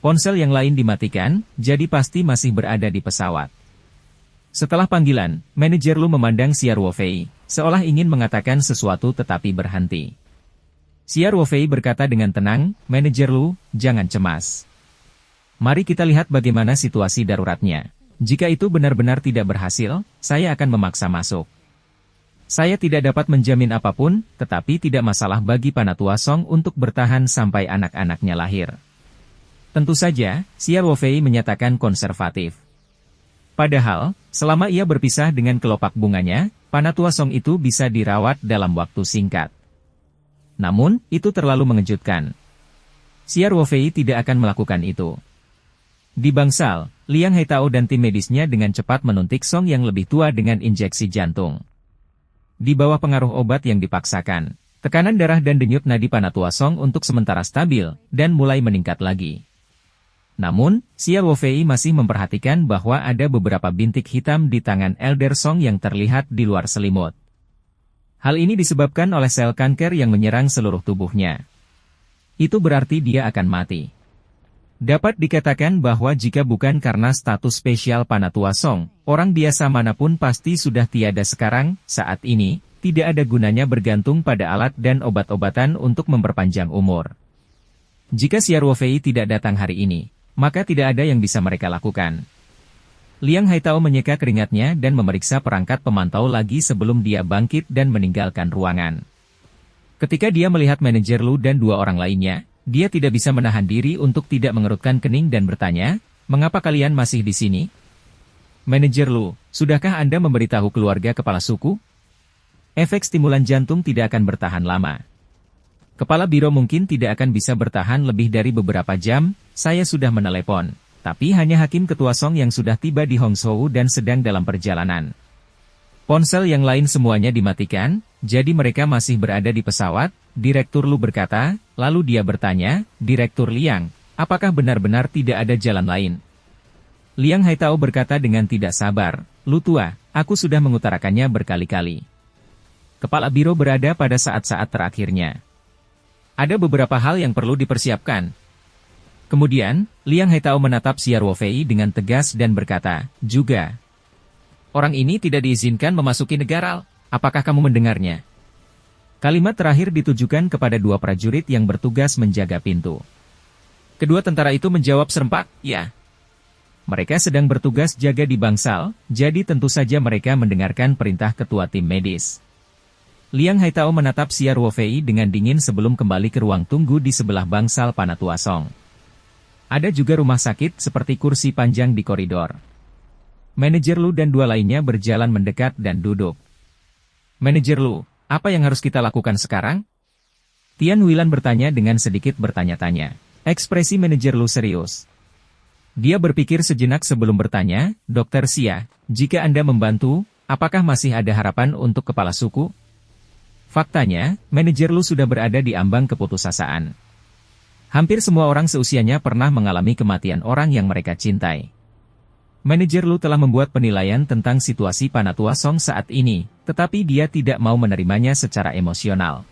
Ponsel yang lain dimatikan, jadi pasti masih berada di pesawat. Setelah panggilan, manajer Lu memandang Xia Ruofei, seolah ingin mengatakan sesuatu tetapi berhenti. Xia Ruofei berkata dengan tenang, Manajer Lu, jangan cemas. Mari kita lihat bagaimana situasi daruratnya. Jika itu benar-benar tidak berhasil, saya akan memaksa masuk. Saya tidak dapat menjamin apapun, tetapi tidak masalah bagi Panatua Song untuk bertahan sampai anak-anaknya lahir. Tentu saja, Xia Ruofei menyatakan konservatif. Padahal, selama ia berpisah dengan kelopak bunganya, Panatua Song itu bisa dirawat dalam waktu singkat. Namun, itu terlalu mengejutkan. Xia Ruofei tidak akan melakukan itu. Di bangsal, Liang Haitao dan tim medisnya dengan cepat menuntik Song yang lebih tua dengan injeksi jantung. Di bawah pengaruh obat yang dipaksakan, tekanan darah dan denyut nadi Panatua Song untuk sementara stabil, dan mulai meningkat lagi. Namun, Xia Wofei masih memperhatikan bahwa ada beberapa bintik hitam di tangan Elder Song yang terlihat di luar selimut. Hal ini disebabkan oleh sel kanker yang menyerang seluruh tubuhnya. Itu berarti dia akan mati. Dapat dikatakan bahwa jika bukan karena status spesial Panatua Song, orang biasa manapun pasti sudah tiada sekarang. Saat ini, tidak ada gunanya bergantung pada alat dan obat-obatan untuk memperpanjang umur. Jika Xia Wofei tidak datang hari ini, maka tidak ada yang bisa mereka lakukan. Liang Haitao menyeka keringatnya dan memeriksa perangkat pemantau lagi sebelum dia bangkit dan meninggalkan ruangan. Ketika dia melihat manajer Lu dan dua orang lainnya, dia tidak bisa menahan diri untuk tidak mengerutkan kening dan bertanya, "Mengapa kalian masih di sini?" "Manajer Lu, sudahkah Anda memberitahu keluarga kepala suku? Efek stimulan jantung tidak akan bertahan lama. Kepala biro mungkin tidak akan bisa bertahan lebih dari beberapa jam. Saya sudah menelepon, tapi hanya Hakim Ketua Song yang sudah tiba di Hongzhou dan sedang dalam perjalanan. Ponsel yang lain semuanya dimatikan, jadi mereka masih berada di pesawat." Direktur Lu berkata, lalu dia bertanya, "Direktur Liang, apakah benar-benar tidak ada jalan lain?" Liang Haitao berkata dengan tidak sabar, "Lu tua, aku sudah mengutarakannya berkali-kali. Kepala biro berada pada saat-saat terakhirnya. Ada beberapa hal yang perlu dipersiapkan." Kemudian, Liang Haitao menatap Xia Wofei dengan tegas dan berkata, "Juga. Orang ini tidak diizinkan memasuki negara. Apakah kamu mendengarnya?" Kalimat terakhir ditujukan kepada dua prajurit yang bertugas menjaga pintu. Kedua tentara itu menjawab serempak, "Ya." Mereka sedang bertugas jaga di bangsal, jadi tentu saja mereka mendengarkan perintah ketua tim medis. Liang Haitao menatap Xia Wofei dengan dingin sebelum kembali ke ruang tunggu di sebelah bangsal Panatua Song. Ada juga rumah sakit seperti kursi panjang di koridor. Manajer Lu dan dua lainnya berjalan mendekat dan duduk. "Manajer Lu, apa yang harus kita lakukan sekarang?" Tian Huilan bertanya dengan sedikit bertanya-tanya. Ekspresi manajer Lu serius. Dia berpikir sejenak sebelum bertanya, "Dokter Xia, jika Anda membantu, apakah masih ada harapan untuk kepala suku?" Faktanya, manajer Lu sudah berada di ambang keputusasaan. Hampir semua orang seusianya pernah mengalami kematian orang yang mereka cintai. Manajer Lu telah membuat penilaian tentang situasi Panatua Song saat ini, tetapi dia tidak mau menerimanya secara emosional.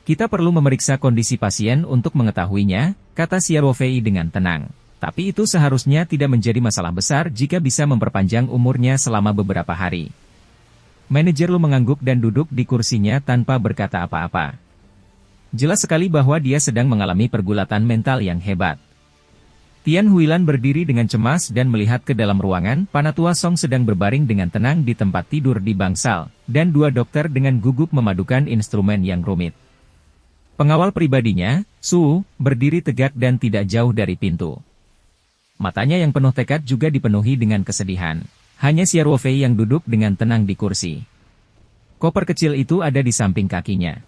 "Kita perlu memeriksa kondisi pasien untuk mengetahuinya," kata Xia Wofei dengan tenang. "Tapi itu seharusnya tidak menjadi masalah besar jika bisa memperpanjang umurnya selama beberapa hari." Manajer Lu mengangguk dan duduk di kursinya tanpa berkata apa-apa. Jelas sekali bahwa dia sedang mengalami pergulatan mental yang hebat. Tian Huilan berdiri dengan cemas dan melihat ke dalam ruangan. Panatua Song sedang berbaring dengan tenang di tempat tidur di bangsal, dan dua dokter dengan gugup memadukan instrumen yang rumit. Pengawal pribadinya, Su, berdiri tegak dan tidak jauh dari pintu. Matanya yang penuh tekad juga dipenuhi dengan kesedihan. Hanya Xia Wofei yang duduk dengan tenang di kursi. Koper kecil itu ada di samping kakinya.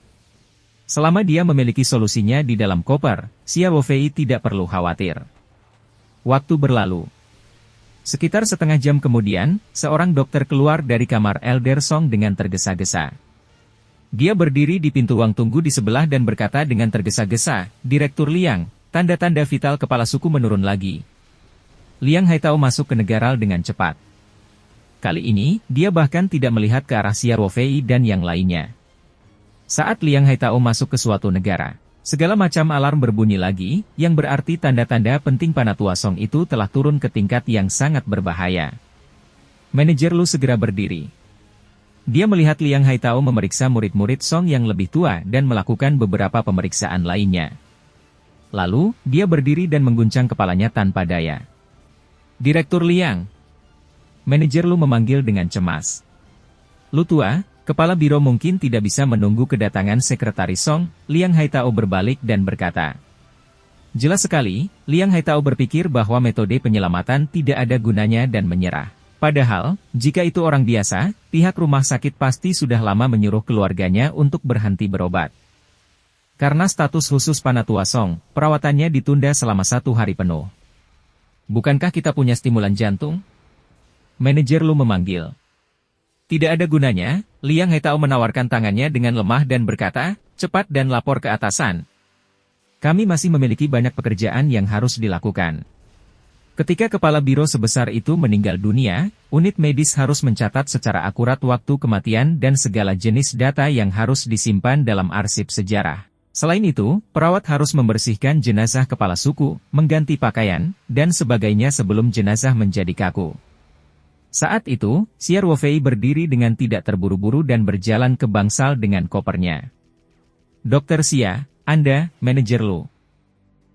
Selama dia memiliki solusinya di dalam koper, Xia Wofei tidak perlu khawatir. Waktu berlalu. Sekitar setengah jam kemudian, seorang dokter keluar dari kamar Elder Song dengan tergesa-gesa. Dia berdiri di pintu ruang tunggu di sebelah dan berkata dengan tergesa-gesa, "Direktur Liang, tanda-tanda vital kepala suku menurun lagi." Liang Haitao masuk ke negara dengan cepat. Kali ini, dia bahkan tidak melihat ke arah Xia Wofei dan yang lainnya. Saat Liang Haitao masuk ke suatu negara, segala macam alarm berbunyi lagi, yang berarti tanda-tanda penting Panatua Song itu telah turun ke tingkat yang sangat berbahaya. Manajer Lu segera berdiri. Dia melihat Liang Haitao memeriksa murid-murid Song yang lebih tua dan melakukan beberapa pemeriksaan lainnya. Lalu, dia berdiri dan mengguncang kepalanya tanpa daya. "Direktur Liang." Manajer Lu memanggil dengan cemas. "Lu tua, kepala biro mungkin tidak bisa menunggu kedatangan sekretaris Song." Liang Haitao berbalik dan berkata. Jelas sekali, Liang Haitao berpikir bahwa metode penyelamatan tidak ada gunanya dan menyerah. Padahal, jika itu orang biasa, pihak rumah sakit pasti sudah lama menyuruh keluarganya untuk berhenti berobat. Karena status khusus Panatua Song, perawatannya ditunda selama 1 hari penuh. "Bukankah kita punya stimulan jantung?" Manajer Lu memanggil. Tidak ada gunanya, Liang Haitao menawarkan tangannya dengan lemah dan berkata, "Cepat dan lapor ke atasan. Kami masih memiliki banyak pekerjaan yang harus dilakukan." Ketika kepala biro sebesar itu meninggal dunia, unit medis harus mencatat secara akurat waktu kematian dan segala jenis data yang harus disimpan dalam arsip sejarah. Selain itu, perawat harus membersihkan jenazah kepala suku, mengganti pakaian, dan sebagainya sebelum jenazah menjadi kaku. Saat itu, Siar Wofei berdiri dengan tidak terburu-buru dan berjalan ke bangsal dengan kopernya. "Dokter Xia, Anda, manajer Lu."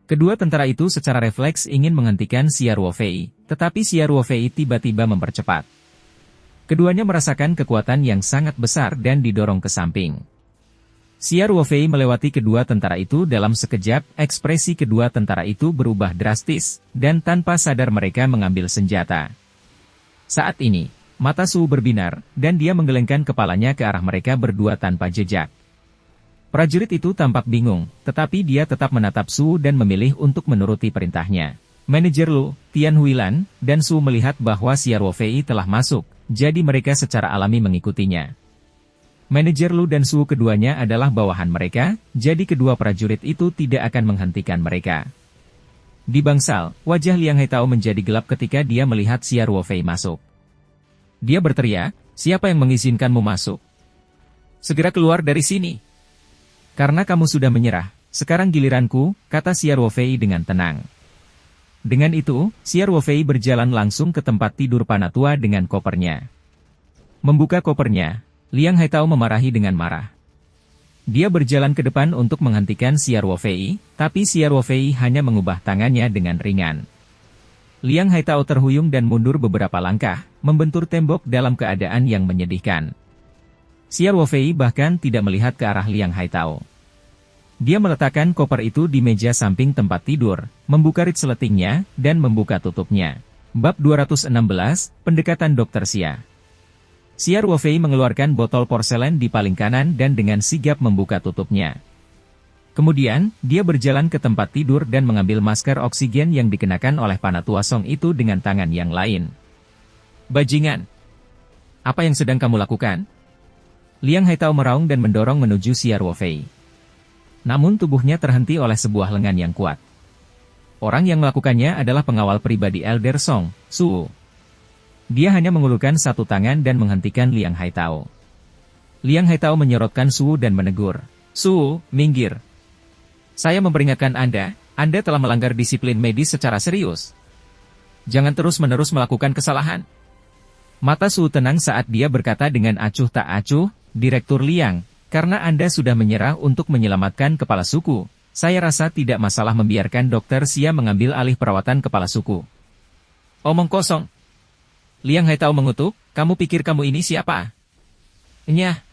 Kedua tentara itu secara refleks ingin menghentikan Siar Wofei, tetapi Siar Wofei tiba-tiba mempercepat. Keduanya merasakan kekuatan yang sangat besar dan didorong ke samping. Siar Wofei melewati kedua tentara itu dalam sekejap, ekspresi kedua tentara itu berubah drastis, dan tanpa sadar mereka mengambil senjata. Saat ini, mata Su berbinar, dan dia menggelengkan kepalanya ke arah mereka berdua tanpa jejak. Prajurit itu tampak bingung, tetapi dia tetap menatap Su dan memilih untuk menuruti perintahnya. Manajer Lu, Tian Huilan, dan Su melihat bahwa Siar Wofei telah masuk, jadi mereka secara alami mengikutinya. Manajer Lu dan Su keduanya adalah bawahan mereka, jadi kedua prajurit itu tidak akan menghentikan mereka. Di bangsal, wajah Liang Haitao menjadi gelap ketika dia melihat Siar Wofei masuk. Dia berteriak, "Siapa yang mengizinkanmu masuk? Segera keluar dari sini. Karena kamu sudah menyerah, sekarang giliranku," kata Siar Wofei dengan tenang. Dengan itu, Siar Wofei berjalan langsung ke tempat tidur Panatua dengan kopernya. Membuka kopernya, Liang Haitao memarahi dengan marah. Dia berjalan ke depan untuk menghentikan Siar Wofei, tapi Siar Wofei hanya mengubah tangannya dengan ringan. Liang Haitao terhuyung dan mundur beberapa langkah, membentur tembok dalam keadaan yang menyedihkan. Siar Wofei bahkan tidak melihat ke arah Liang Haitao. Dia meletakkan koper itu di meja samping tempat tidur, membuka rit seletingnya, dan membuka tutupnya. Bab 216, Pendekatan Dr. Xia. Siar Wofei mengeluarkan botol porselen di paling kanan dan dengan sigap membuka tutupnya. Kemudian, dia berjalan ke tempat tidur dan mengambil masker oksigen yang dikenakan oleh Panatua Song itu dengan tangan yang lain. "Bajingan! Apa yang sedang kamu lakukan?" Liang Haitao meraung dan mendorong menuju Siar Wofei. Namun tubuhnya terhenti oleh sebuah lengan yang kuat. Orang yang melakukannya adalah pengawal pribadi Elder Song, Su. Dia hanya mengulurkan satu tangan dan menghentikan Liang Haitao. Liang Haitao menyorotkan Su dan menegur, "Su, minggir. Saya memperingatkan Anda telah melanggar disiplin medis secara serius. Jangan terus-menerus melakukan kesalahan." Mata Su tenang saat dia berkata dengan acuh tak acuh, "Direktur Liang, karena Anda sudah menyerah untuk menyelamatkan kepala suku, saya rasa tidak masalah membiarkan Dr. Xia mengambil alih perawatan kepala suku." "Omong kosong." Liang Haitao mengutuk, "Kamu pikir kamu ini siapa?" "Nyah."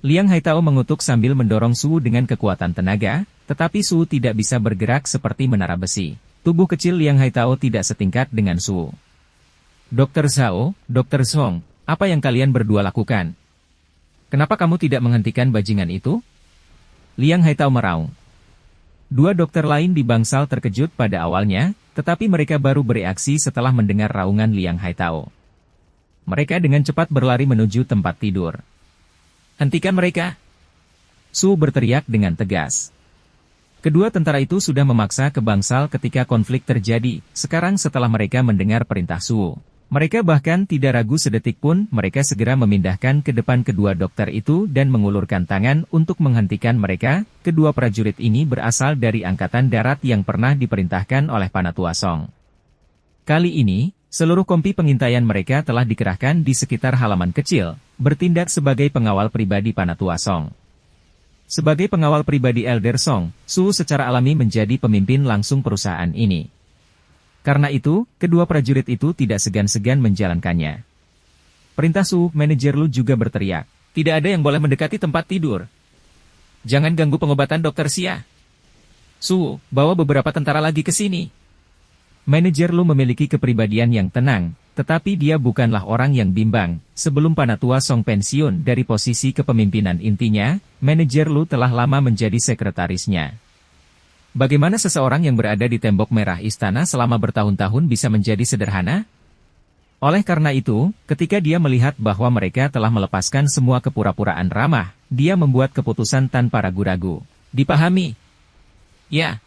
Liang Haitao mengutuk sambil mendorong Su dengan kekuatan tenaga, tetapi Su tidak bisa bergerak seperti menara besi. Tubuh kecil Liang Haitao tidak setingkat dengan Su. "Dr. Zhao, Dr. Song, apa yang kalian berdua lakukan? Kenapa kamu tidak menghentikan bajingan itu?" Liang Haitao meraung. Dua dokter lain di bangsal terkejut pada awalnya, tetapi mereka baru bereaksi setelah mendengar raungan Liang Haitao. Mereka dengan cepat berlari menuju tempat tidur. "Hentikan mereka!" Su berteriak dengan tegas. Kedua tentara itu sudah memaksa ke bangsal ketika konflik terjadi, sekarang setelah mereka mendengar perintah Su. Mereka bahkan tidak ragu sedetik pun, mereka segera memindahkan ke depan kedua dokter itu dan mengulurkan tangan untuk menghentikan mereka. Kedua prajurit ini berasal dari Angkatan Darat yang pernah diperintahkan oleh Panatua Song. Kali ini, seluruh kompi pengintaian mereka telah dikerahkan di sekitar halaman kecil, bertindak sebagai pengawal pribadi Panatua Song. Sebagai pengawal pribadi Elder Song, Su secara alami menjadi pemimpin langsung perusahaan ini. Karena itu, kedua prajurit itu tidak segan-segan menjalankannya. Perintah Su, manajer Lu juga berteriak, "Tidak ada yang boleh mendekati tempat tidur. Jangan ganggu pengobatan Dr. Xia. Su, bawa beberapa tentara lagi ke sini." Manajer Lu memiliki kepribadian yang tenang, tetapi dia bukanlah orang yang bimbang. Sebelum Panatua Song pensiun dari posisi kepemimpinan intinya, manajer Lu telah lama menjadi sekretarisnya. Bagaimana seseorang yang berada di tembok merah istana selama bertahun-tahun bisa menjadi sederhana? Oleh karena itu, ketika dia melihat bahwa mereka telah melepaskan semua kepura-puraan ramah, dia membuat keputusan tanpa ragu-ragu. "Dipahami?" "Ya."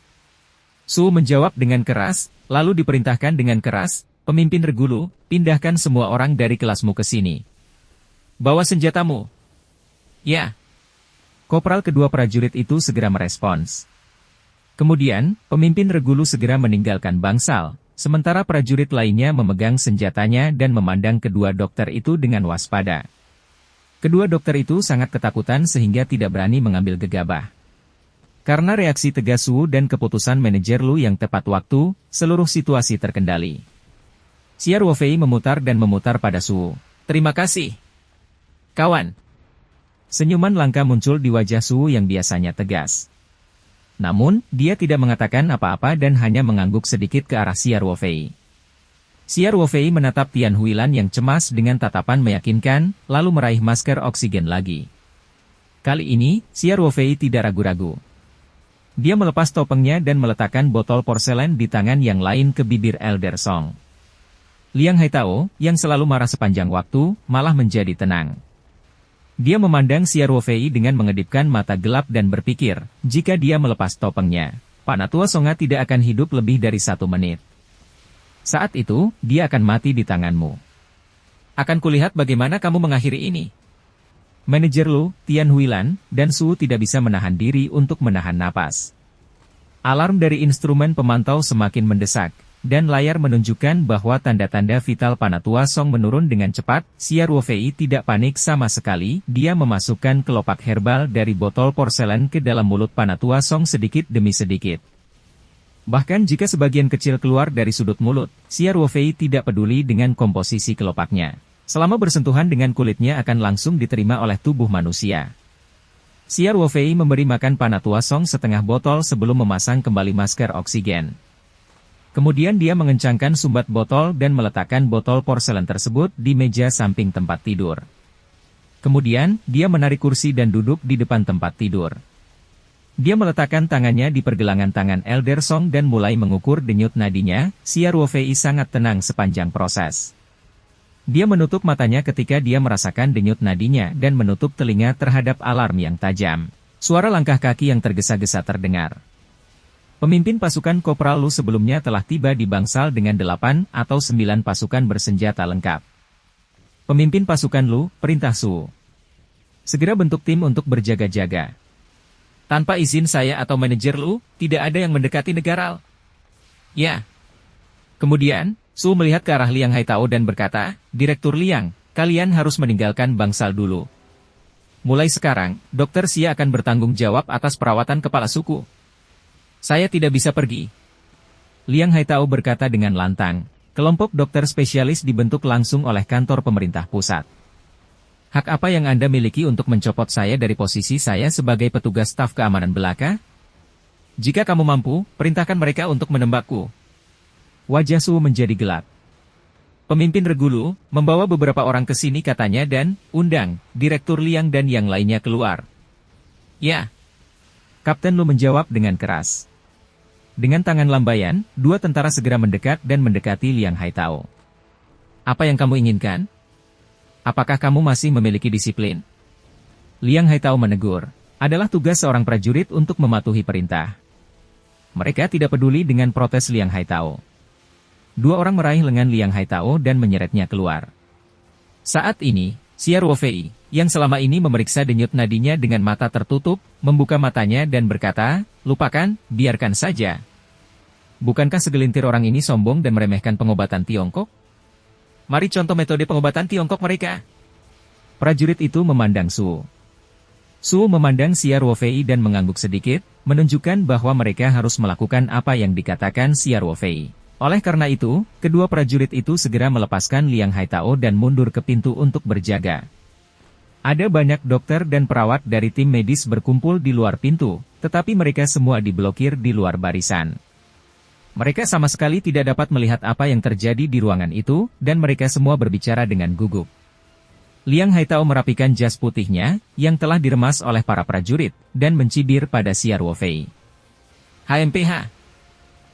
Su menjawab dengan keras, lalu diperintahkan dengan keras, pemimpin Regulu, pindahkan semua orang dari kelasmu ke sini. Bawa senjatamu. Ya. Kopral kedua prajurit itu segera merespons. Kemudian, pemimpin Regulu segera meninggalkan bangsal, sementara prajurit lainnya memegang senjatanya dan memandang kedua dokter itu dengan waspada. Kedua dokter itu sangat ketakutan sehingga tidak berani mengambil gegabah. Karena reaksi tegas Su dan keputusan manajer Lu yang tepat waktu, seluruh situasi terkendali. Xia Ruofei memutar dan memutar pada Su. Terima kasih, kawan. Senyuman langka muncul di wajah Su yang biasanya tegas. Namun, dia tidak mengatakan apa-apa dan hanya mengangguk sedikit ke arah Xia Ruofei. Xia Ruofei menatap Tian Huilan yang cemas dengan tatapan meyakinkan, lalu meraih masker oksigen lagi. Kali ini, Xia Ruofei tidak ragu-ragu. Dia melepas topengnya dan meletakkan botol porselen di tangan yang lain ke bibir Elder Song. Liang Haitao, yang selalu marah sepanjang waktu, malah menjadi tenang. Dia memandang Xia Ruofei dengan mengedipkan mata gelap dan berpikir, jika dia melepas topengnya, Panatua Songa tidak akan hidup lebih dari 1 menit. Saat itu, dia akan mati di tanganmu. Akan kulihat bagaimana kamu mengakhiri ini. Manajer Lu, Tian Huilan, dan Su tidak bisa menahan diri untuk menahan napas. Alarm dari instrumen pemantau semakin mendesak, dan layar menunjukkan bahwa tanda-tanda vital Panatua Song menurun dengan cepat. Xia Ruofei tidak panik sama sekali, dia memasukkan kelopak herbal dari botol porselen ke dalam mulut Panatua Song sedikit demi sedikit. Bahkan jika sebagian kecil keluar dari sudut mulut, Xia Ruofei tidak peduli dengan komposisi kelopaknya. Selama bersentuhan dengan kulitnya akan langsung diterima oleh tubuh manusia. Xia Ruofei memberi makan Panatua Song setengah botol sebelum memasang kembali masker oksigen. Kemudian dia mengencangkan sumbat botol dan meletakkan botol porselen tersebut di meja samping tempat tidur. Kemudian, dia menarik kursi dan duduk di depan tempat tidur. Dia meletakkan tangannya di pergelangan tangan Elder Song dan mulai mengukur denyut nadinya. Xia Ruofei sangat tenang sepanjang proses. Dia menutup matanya ketika dia merasakan denyut nadinya dan menutup telinga terhadap alarm yang tajam. Suara langkah kaki yang tergesa-gesa terdengar. Pemimpin pasukan Kopral Lu sebelumnya telah tiba di bangsal dengan 8 atau 9 pasukan bersenjata lengkap. Pemimpin pasukan Lu, perintah Su. Segera bentuk tim untuk berjaga-jaga. Tanpa izin saya atau manajer Lu, tidak ada yang mendekati negara. Ya. Kemudian, Su melihat ke arah Liang Haitao dan berkata, Direktur Liang, kalian harus meninggalkan bangsal dulu. Mulai sekarang, Dr. Xia akan bertanggung jawab atas perawatan kepala suku. Saya tidak bisa pergi. Liang Haitao berkata dengan lantang. Kelompok dokter spesialis dibentuk langsung oleh kantor pemerintah pusat. Hak apa yang Anda miliki untuk mencopot saya dari posisi saya sebagai petugas staf keamanan belaka? Jika kamu mampu, perintahkan mereka untuk menembakku. Wajah Su menjadi gelap. Pemimpin Regulu, membawa beberapa orang ke sini katanya dan, undang, Direktur Liang dan yang lainnya keluar. Ya. Kapten Lu menjawab dengan keras. Dengan tangan lambaian, 2 tentara segera mendekat dan mendekati Liang Haitao. Apa yang kamu inginkan? Apakah kamu masih memiliki disiplin? Liang Haitao menegur. Adalah tugas seorang prajurit untuk mematuhi perintah. Mereka tidak peduli dengan protes Liang Haitao. 2 orang meraih lengan Liang Haitao dan menyeretnya keluar. Saat ini, Xia Ruofei, yang selama ini memeriksa denyut nadinya dengan mata tertutup, membuka matanya dan berkata, lupakan, biarkan saja. Bukankah segelintir orang ini sombong dan meremehkan pengobatan Tiongkok? Mari contoh metode pengobatan Tiongkok mereka. Prajurit itu memandang Su. Su memandang Xia Ruofei dan mengangguk sedikit, menunjukkan bahwa mereka harus melakukan apa yang dikatakan Xia Ruofei. Oleh karena itu, kedua prajurit itu segera melepaskan Liang Haitao dan mundur ke pintu untuk berjaga. Ada banyak dokter dan perawat dari tim medis berkumpul di luar pintu, tetapi mereka semua diblokir di luar barisan. Mereka sama sekali tidak dapat melihat apa yang terjadi di ruangan itu, dan mereka semua berbicara dengan gugup. Liang Haitao merapikan jas putihnya, yang telah diremas oleh para prajurit, dan mencibir pada Xia Ruofei. HMPH.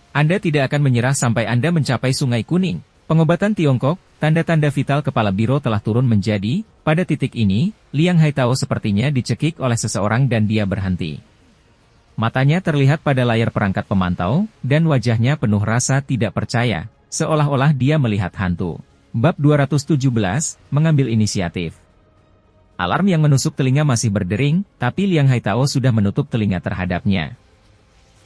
Anda tidak akan menyerah sampai Anda mencapai Sungai Kuning. Pengobatan Tiongkok, tanda-tanda vital kepala biro telah turun menjadi, pada titik ini, Liang Haitao sepertinya dicekik oleh seseorang dan dia berhenti. Matanya terlihat pada layar perangkat pemantau, dan wajahnya penuh rasa tidak percaya, seolah-olah dia melihat hantu. Bab 217, mengambil inisiatif. Alarm yang menusuk telinga masih berdering, tapi Liang Haitao sudah menutup telinga terhadapnya.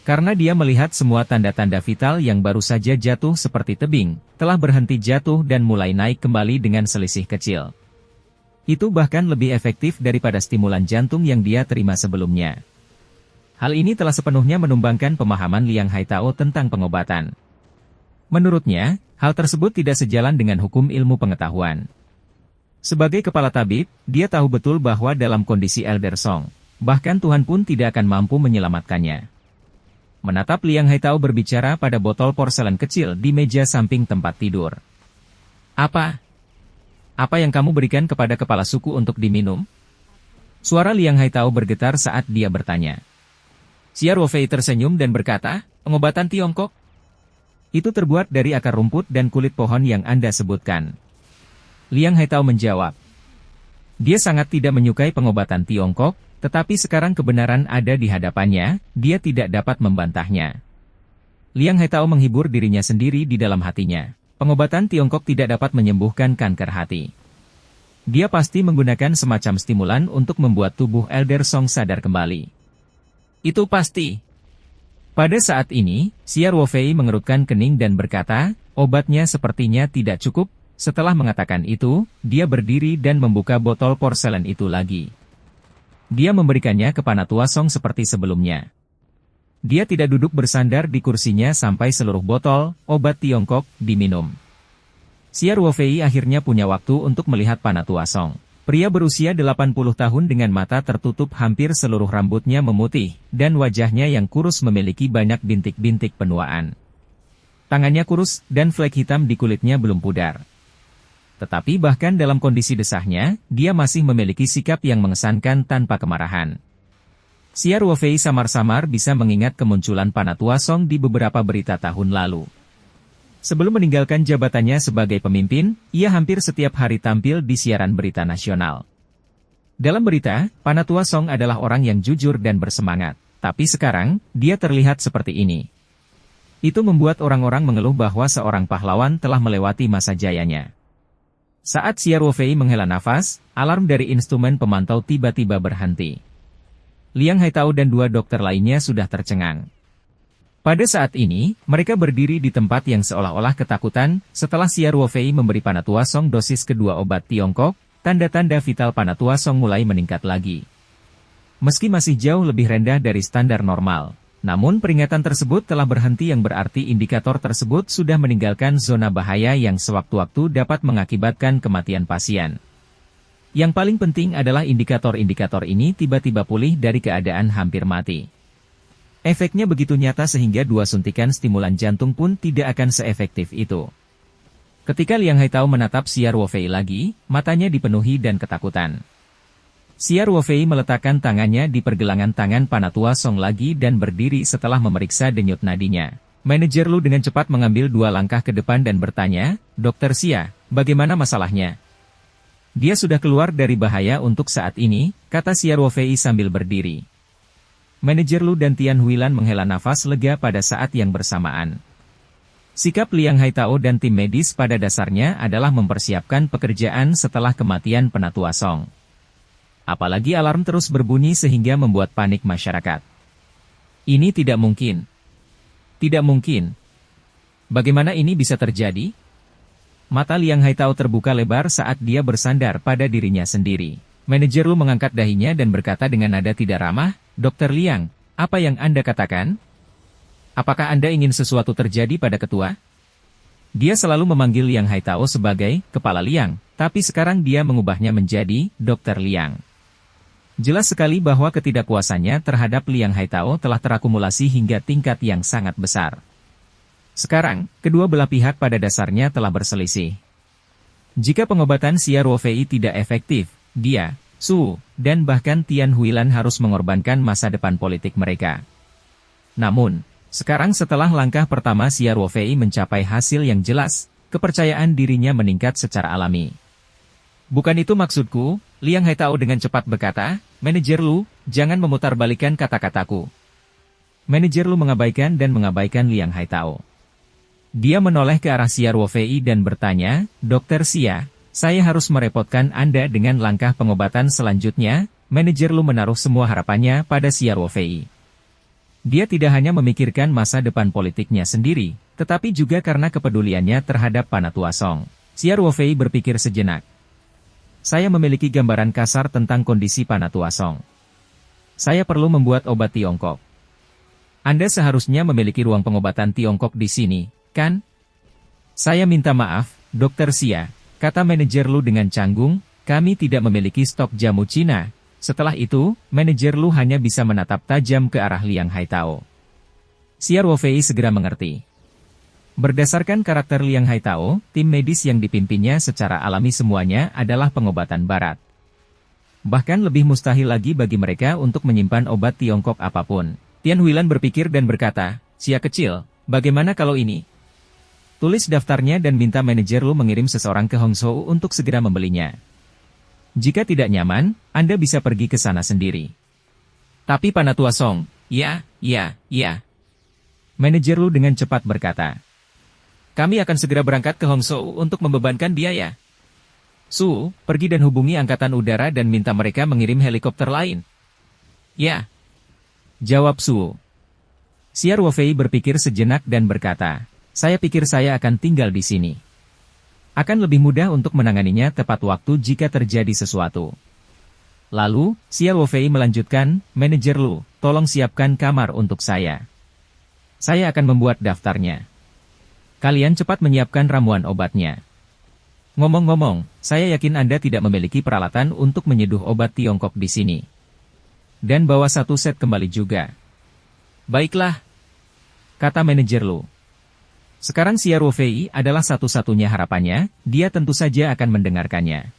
Karena dia melihat semua tanda-tanda vital yang baru saja jatuh seperti tebing, telah berhenti jatuh dan mulai naik kembali dengan selisih kecil. Itu bahkan lebih efektif daripada stimulan jantung yang dia terima sebelumnya. Hal ini telah sepenuhnya menumbangkan pemahaman Liang Haitao tentang pengobatan. Menurutnya, hal tersebut tidak sejalan dengan hukum ilmu pengetahuan. Sebagai kepala tabib, dia tahu betul bahwa dalam kondisi Elder Song, bahkan Tuhan pun tidak akan mampu menyelamatkannya. Menatap Liang Haitao berbicara pada botol porselen kecil di meja samping tempat tidur. Apa? Apa yang kamu berikan kepada kepala suku untuk diminum? Suara Liang Haitao bergetar saat dia bertanya. Xia Ruofei tersenyum dan berkata, pengobatan Tiongkok? Itu terbuat dari akar rumput dan kulit pohon yang Anda sebutkan. Liang Haitao menjawab. Dia sangat tidak menyukai pengobatan Tiongkok, tetapi sekarang kebenaran ada di hadapannya, dia tidak dapat membantahnya. Liang Haitao menghibur dirinya sendiri di dalam hatinya. Pengobatan Tiongkok tidak dapat menyembuhkan kanker hati. Dia pasti menggunakan semacam stimulan untuk membuat tubuh Elder Song sadar kembali. Itu pasti. Pada saat ini, Xia Ruofei mengerutkan kening dan berkata, obatnya sepertinya tidak cukup. Setelah mengatakan itu, dia berdiri dan membuka botol porselen itu lagi. Dia memberikannya ke Panatua Song seperti sebelumnya. Dia tidak duduk bersandar di kursinya sampai seluruh botol obat Tiongkok diminum. Xia Ruofei akhirnya punya waktu untuk melihat Panatua Song. Pria berusia 80 tahun dengan mata tertutup hampir seluruh rambutnya memutih, dan wajahnya yang kurus memiliki banyak bintik-bintik penuaan. Tangannya kurus, dan flek hitam di kulitnya belum pudar. Tetapi bahkan dalam kondisi desahnya, dia masih memiliki sikap yang mengesankan tanpa kemarahan. Xia Ruofei samar-samar bisa mengingat kemunculan Panatua Song di beberapa berita tahun lalu. Sebelum meninggalkan jabatannya sebagai pemimpin, ia hampir setiap hari tampil di siaran berita nasional. Dalam berita, Panatua Song adalah orang yang jujur dan bersemangat. Tapi sekarang, dia terlihat seperti ini. Itu membuat orang-orang mengeluh bahwa seorang pahlawan telah melewati masa jayanya. Saat Xia Ruofei menghela nafas, alarm dari instrumen pemantau tiba-tiba berhenti. Liang Haitao dan dua dokter lainnya sudah tercengang. Pada saat ini, mereka berdiri di tempat yang seolah-olah ketakutan, setelah Xia Ruofei memberi Panatua Song dosis kedua obat Tiongkok, tanda-tanda vital Panatua Song mulai meningkat lagi. Meski masih jauh lebih rendah dari standar normal, namun peringatan tersebut telah berhenti yang berarti indikator tersebut sudah meninggalkan zona bahaya yang sewaktu-waktu dapat mengakibatkan kematian pasien. Yang paling penting adalah indikator-indikator ini tiba-tiba pulih dari keadaan hampir mati. Efeknya begitu nyata sehingga 2 suntikan stimulan jantung pun tidak akan seefektif itu. Ketika Liang Haitao menatap Xia Ruofei lagi, matanya dipenuhi dan ketakutan. Xia Ruofei meletakkan tangannya di pergelangan tangan Panatua Song lagi dan berdiri setelah memeriksa denyut nadinya. Manajer Lu dengan cepat mengambil 2 langkah ke depan dan bertanya, Dokter Xia, bagaimana masalahnya? Dia sudah keluar dari bahaya untuk saat ini, kata Xia Ruofei sambil berdiri. Manajer Lu dan Tian Huilan menghela nafas lega pada saat yang bersamaan. Sikap Liang Haitao dan tim medis pada dasarnya adalah mempersiapkan pekerjaan setelah kematian Panatua Song. Apalagi alarm terus berbunyi sehingga membuat panik masyarakat. Ini tidak mungkin. Tidak mungkin. Bagaimana ini bisa terjadi? Mata Liang Haitao terbuka lebar saat dia bersandar pada dirinya sendiri. Manajer Lu mengangkat dahinya dan berkata dengan nada tidak ramah, Dokter Liang, apa yang Anda katakan? Apakah Anda ingin sesuatu terjadi pada ketua? Dia selalu memanggil Liang Haitao sebagai Kepala Liang, tapi sekarang dia mengubahnya menjadi Dokter Liang. Jelas sekali bahwa ketidakpuasannya terhadap Liang Haitao telah terakumulasi hingga tingkat yang sangat besar. Sekarang, kedua belah pihak pada dasarnya telah berselisih. Jika pengobatan Xia Ruofei tidak efektif, dia, Su, dan bahkan Tian Huilan harus mengorbankan masa depan politik mereka. Namun, sekarang setelah langkah pertama Xia Ruofei mencapai hasil yang jelas, kepercayaan dirinya meningkat secara alami. Bukan itu maksudku, Liang Haitao dengan cepat berkata, Manajer Lu, jangan memutarbalikkan kata-kataku. Manajer Lu mengabaikan Liang Haitao. Dia menoleh ke arah Xia Ruofei dan bertanya, "Dokter Xia, saya harus merepotkan Anda dengan langkah pengobatan selanjutnya." Manajer Lu menaruh semua harapannya pada Xia Ruofei. Dia tidak hanya memikirkan masa depan politiknya sendiri, tetapi juga karena kepeduliannya terhadap Panatua Song. Xia Ruofei berpikir sejenak. Saya memiliki gambaran kasar tentang kondisi Panatua Song. Saya perlu membuat obat Tiongkok. Anda seharusnya memiliki ruang pengobatan Tiongkok di sini, kan? Saya minta maaf, Dokter Xia, kata manajer Lu dengan canggung, kami tidak memiliki stok jamu Cina. Setelah itu, manajer Lu hanya bisa menatap tajam ke arah Liang Haitao. Xia Ruofei segera mengerti. Berdasarkan karakter Liang Haitao, tim medis yang dipimpinnya secara alami semuanya adalah pengobatan barat. Bahkan lebih mustahil lagi bagi mereka untuk menyimpan obat Tiongkok apapun. Tian Huilan berpikir dan berkata, "Xia kecil, bagaimana kalau ini? Tulis daftarnya dan minta manajer Lu mengirim seseorang ke Hongzhou untuk segera membelinya. Jika tidak nyaman, Anda bisa pergi ke sana sendiri." Tapi Panatua Song, ya. Manajer Lu dengan cepat berkata, "Kami akan segera berangkat ke Hongzhou untuk membebankan biaya. Su, pergi dan hubungi Angkatan Udara dan minta mereka mengirim helikopter lain." "Ya," jawab Su. Xia Ruofei berpikir sejenak dan berkata, "Saya pikir saya akan tinggal di sini. Akan lebih mudah untuk menanganinya tepat waktu jika terjadi sesuatu." Lalu, Xia Ruofei melanjutkan, "Manajer Lu, tolong siapkan kamar untuk saya. Saya akan membuat daftarnya. Kalian cepat menyiapkan ramuan obatnya. Ngomong-ngomong, saya yakin Anda tidak memiliki peralatan untuk menyeduh obat Tiongkok di sini. Dan bawa satu set kembali juga." "Baiklah," kata manajer Lu. Sekarang Xia Ruofei adalah satu-satunya harapannya, dia tentu saja akan mendengarkannya.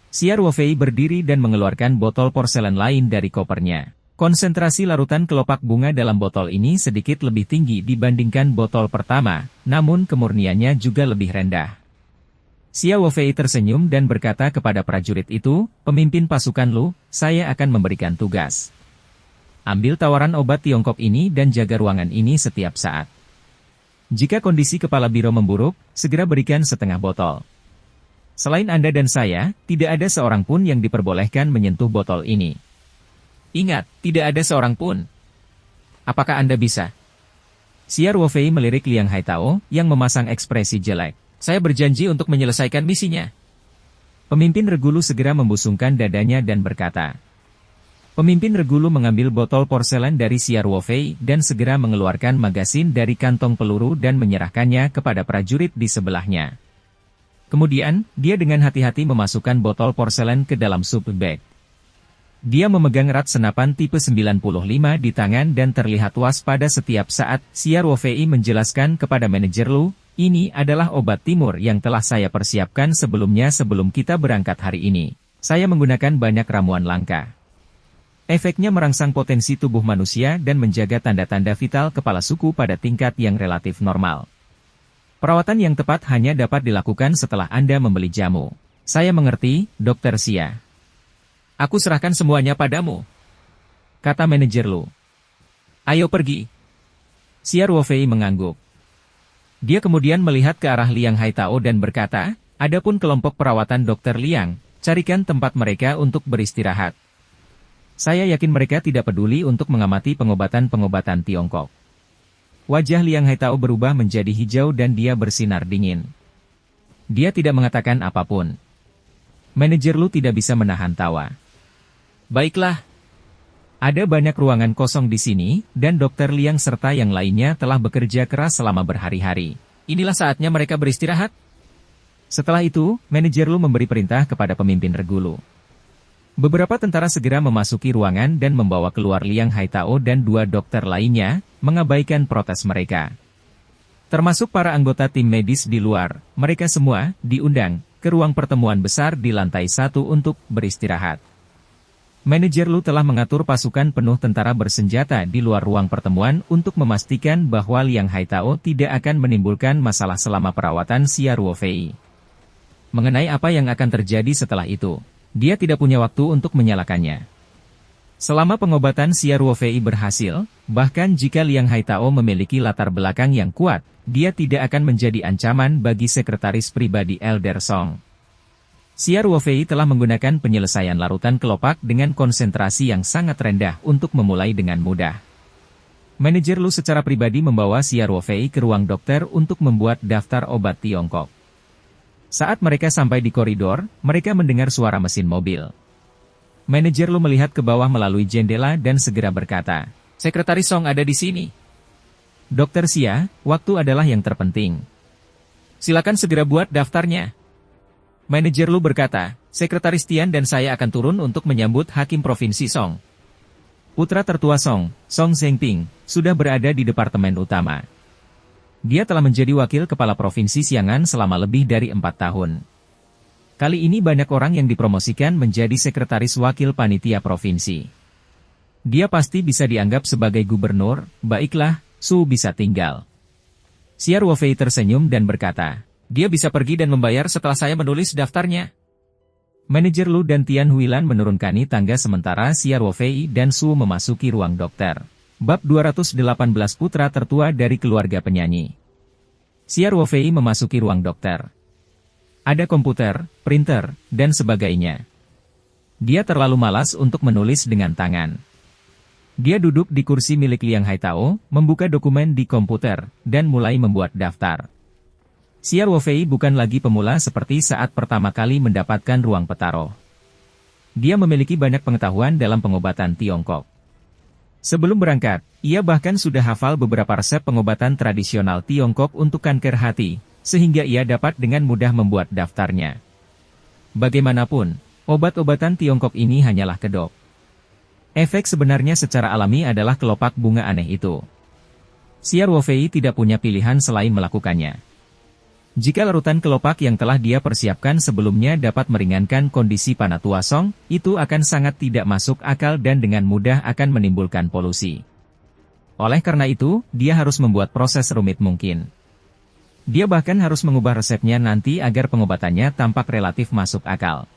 Xia Ruofei berdiri dan mengeluarkan botol porselen lain dari kopernya. Konsentrasi larutan kelopak bunga dalam botol ini sedikit lebih tinggi dibandingkan botol pertama, namun kemurniannya juga lebih rendah. Xia Ruofei tersenyum dan berkata kepada prajurit itu, "Pemimpin pasukan Lu, saya akan memberikan tugas. Ambil tawaran obat Tiongkok ini dan jaga ruangan ini setiap saat. Jika kondisi kepala biro memburuk, segera berikan setengah botol. Selain Anda dan saya, tidak ada seorang pun yang diperbolehkan menyentuh botol ini. Ingat, tidak ada seorang pun. Apakah Anda bisa?" Xia Ruofei melirik Liang Haitao, yang memasang ekspresi jelek. "Saya berjanji untuk menyelesaikan misinya." Pemimpin Regulu segera membusungkan dadanya dan berkata. Pemimpin Regulu mengambil botol porselen dari Xia Ruofei dan segera mengeluarkan magasin dari kantong peluru dan menyerahkannya kepada prajurit di sebelahnya. Kemudian, dia dengan hati-hati memasukkan botol porselen ke dalam sup bag. Dia memegang erat senapan tipe 95 di tangan dan terlihat waspada setiap saat. Xia Ruofei menjelaskan kepada manajer Lu, "Ini adalah obat timur yang telah saya persiapkan sebelumnya sebelum kita berangkat hari ini. Saya menggunakan banyak ramuan langka. Efeknya merangsang potensi tubuh manusia dan menjaga tanda-tanda vital kepala suku pada tingkat yang relatif normal. Perawatan yang tepat hanya dapat dilakukan setelah Anda membeli jamu." "Saya mengerti, Dokter Xia. Aku serahkan semuanya padamu," kata manajer Lu. "Ayo pergi." Xia Ruofei mengangguk. Dia kemudian melihat ke arah Liang Haitao dan berkata, "Adapun kelompok perawatan Dokter Liang, carikan tempat mereka untuk beristirahat. Saya yakin mereka tidak peduli untuk mengamati pengobatan-pengobatan Tiongkok." Wajah Liang Haitao berubah menjadi hijau dan dia bersinar dingin. Dia tidak mengatakan apapun. Manajer Lu tidak bisa menahan tawa. "Baiklah. Ada banyak ruangan kosong di sini, dan Dokter Liang serta yang lainnya telah bekerja keras selama berhari-hari. Inilah saatnya mereka beristirahat." Setelah itu, manajer Lu memberi perintah kepada pemimpin Regulu. Beberapa tentara segera memasuki ruangan dan membawa keluar Liang Haitao dan dua dokter lainnya, mengabaikan protes mereka. Termasuk para anggota tim medis di luar, mereka semua diundang ke ruang pertemuan besar di lantai 1 untuk beristirahat. Manajer Lu telah mengatur pasukan penuh tentara bersenjata di luar ruang pertemuan untuk memastikan bahwa Liang Haitao tidak akan menimbulkan masalah selama perawatan Xia Ruofei. Mengenai apa yang akan terjadi setelah itu, dia tidak punya waktu untuk menyalakannya. Selama pengobatan Xia Ruofei berhasil, bahkan jika Liang Haitao memiliki latar belakang yang kuat, dia tidak akan menjadi ancaman bagi sekretaris pribadi Elder Song. Xia Ruofei telah menggunakan penyelesaian larutan kelopak dengan konsentrasi yang sangat rendah untuk memulai dengan mudah. Manajer Lu secara pribadi membawa Xia Ruofei ke ruang dokter untuk membuat daftar obat Tiongkok. Saat mereka sampai di koridor, mereka mendengar suara mesin mobil. Manajer Lu melihat ke bawah melalui jendela dan segera berkata, "Sekretaris Song ada di sini." "Dokter Xia, waktu adalah yang terpenting. Silakan segera buat daftarnya." Manajer Lu berkata, "Sekretaris Tian dan saya akan turun untuk menyambut Hakim Provinsi Song." Putra tertua Song, Song Zhengping, sudah berada di departemen utama. Dia telah menjadi wakil kepala Provinsi Xiangan selama lebih dari 4 tahun. Kali ini banyak orang yang dipromosikan menjadi sekretaris wakil panitia provinsi. Dia pasti bisa dianggap sebagai gubernur, baiklah, Su bisa tinggal. Xia Ruofei tersenyum dan berkata, "Dia bisa pergi dan membayar setelah saya menulis daftarnya." Manajer Lu dan Tian Huilan menurunkan tangga sementara Xia Ruofei dan Su memasuki ruang dokter. Bab 218 Putra tertua dari keluarga penyanyi. Xia Ruofei memasuki ruang dokter. Ada komputer, printer, dan sebagainya. Dia terlalu malas untuk menulis dengan tangan. Dia duduk di kursi milik Liang Haitao, membuka dokumen di komputer, dan mulai membuat daftar. Xia Ruofei bukan lagi pemula seperti saat pertama kali mendapatkan ruang petaroh. Dia memiliki banyak pengetahuan dalam pengobatan Tiongkok. Sebelum berangkat, ia bahkan sudah hafal beberapa resep pengobatan tradisional Tiongkok untuk kanker hati, sehingga ia dapat dengan mudah membuat daftarnya. Bagaimanapun, obat-obatan Tiongkok ini hanyalah kedok. Efek sebenarnya secara alami adalah kelopak bunga aneh itu. Xia Ruofei tidak punya pilihan selain melakukannya. Jika larutan kelopak yang telah dia persiapkan sebelumnya dapat meringankan kondisi Panatua Song, itu akan sangat tidak masuk akal dan dengan mudah akan menimbulkan polusi. Oleh karena itu, dia harus membuat proses rumit mungkin. Dia bahkan harus mengubah resepnya nanti agar pengobatannya tampak relatif masuk akal.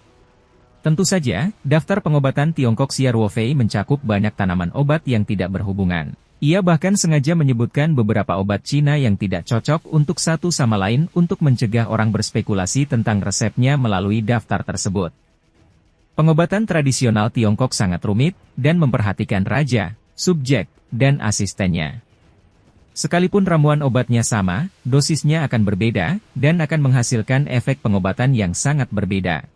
Tentu saja, daftar pengobatan Tiongkok Xia Ruofei mencakup banyak tanaman obat yang tidak berhubungan. Ia bahkan sengaja menyebutkan beberapa obat Cina yang tidak cocok untuk satu sama lain untuk mencegah orang berspekulasi tentang resepnya melalui daftar tersebut. Pengobatan tradisional Tiongkok sangat rumit, dan memperhatikan raja, subjek, dan asistennya. Sekalipun ramuan obatnya sama, dosisnya akan berbeda, dan akan menghasilkan efek pengobatan yang sangat berbeda.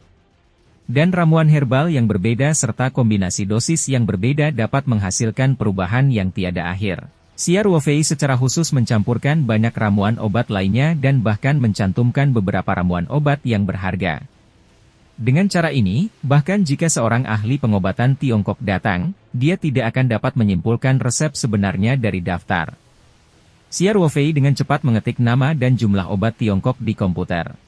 Dan ramuan herbal yang berbeda serta kombinasi dosis yang berbeda dapat menghasilkan perubahan yang tiada akhir. Xia Ruofei secara khusus mencampurkan banyak ramuan obat lainnya dan bahkan mencantumkan beberapa ramuan obat yang berharga. Dengan cara ini, bahkan jika seorang ahli pengobatan Tiongkok datang, dia tidak akan dapat menyimpulkan resep sebenarnya dari daftar. Xia Ruofei dengan cepat mengetik nama dan jumlah obat Tiongkok di komputer.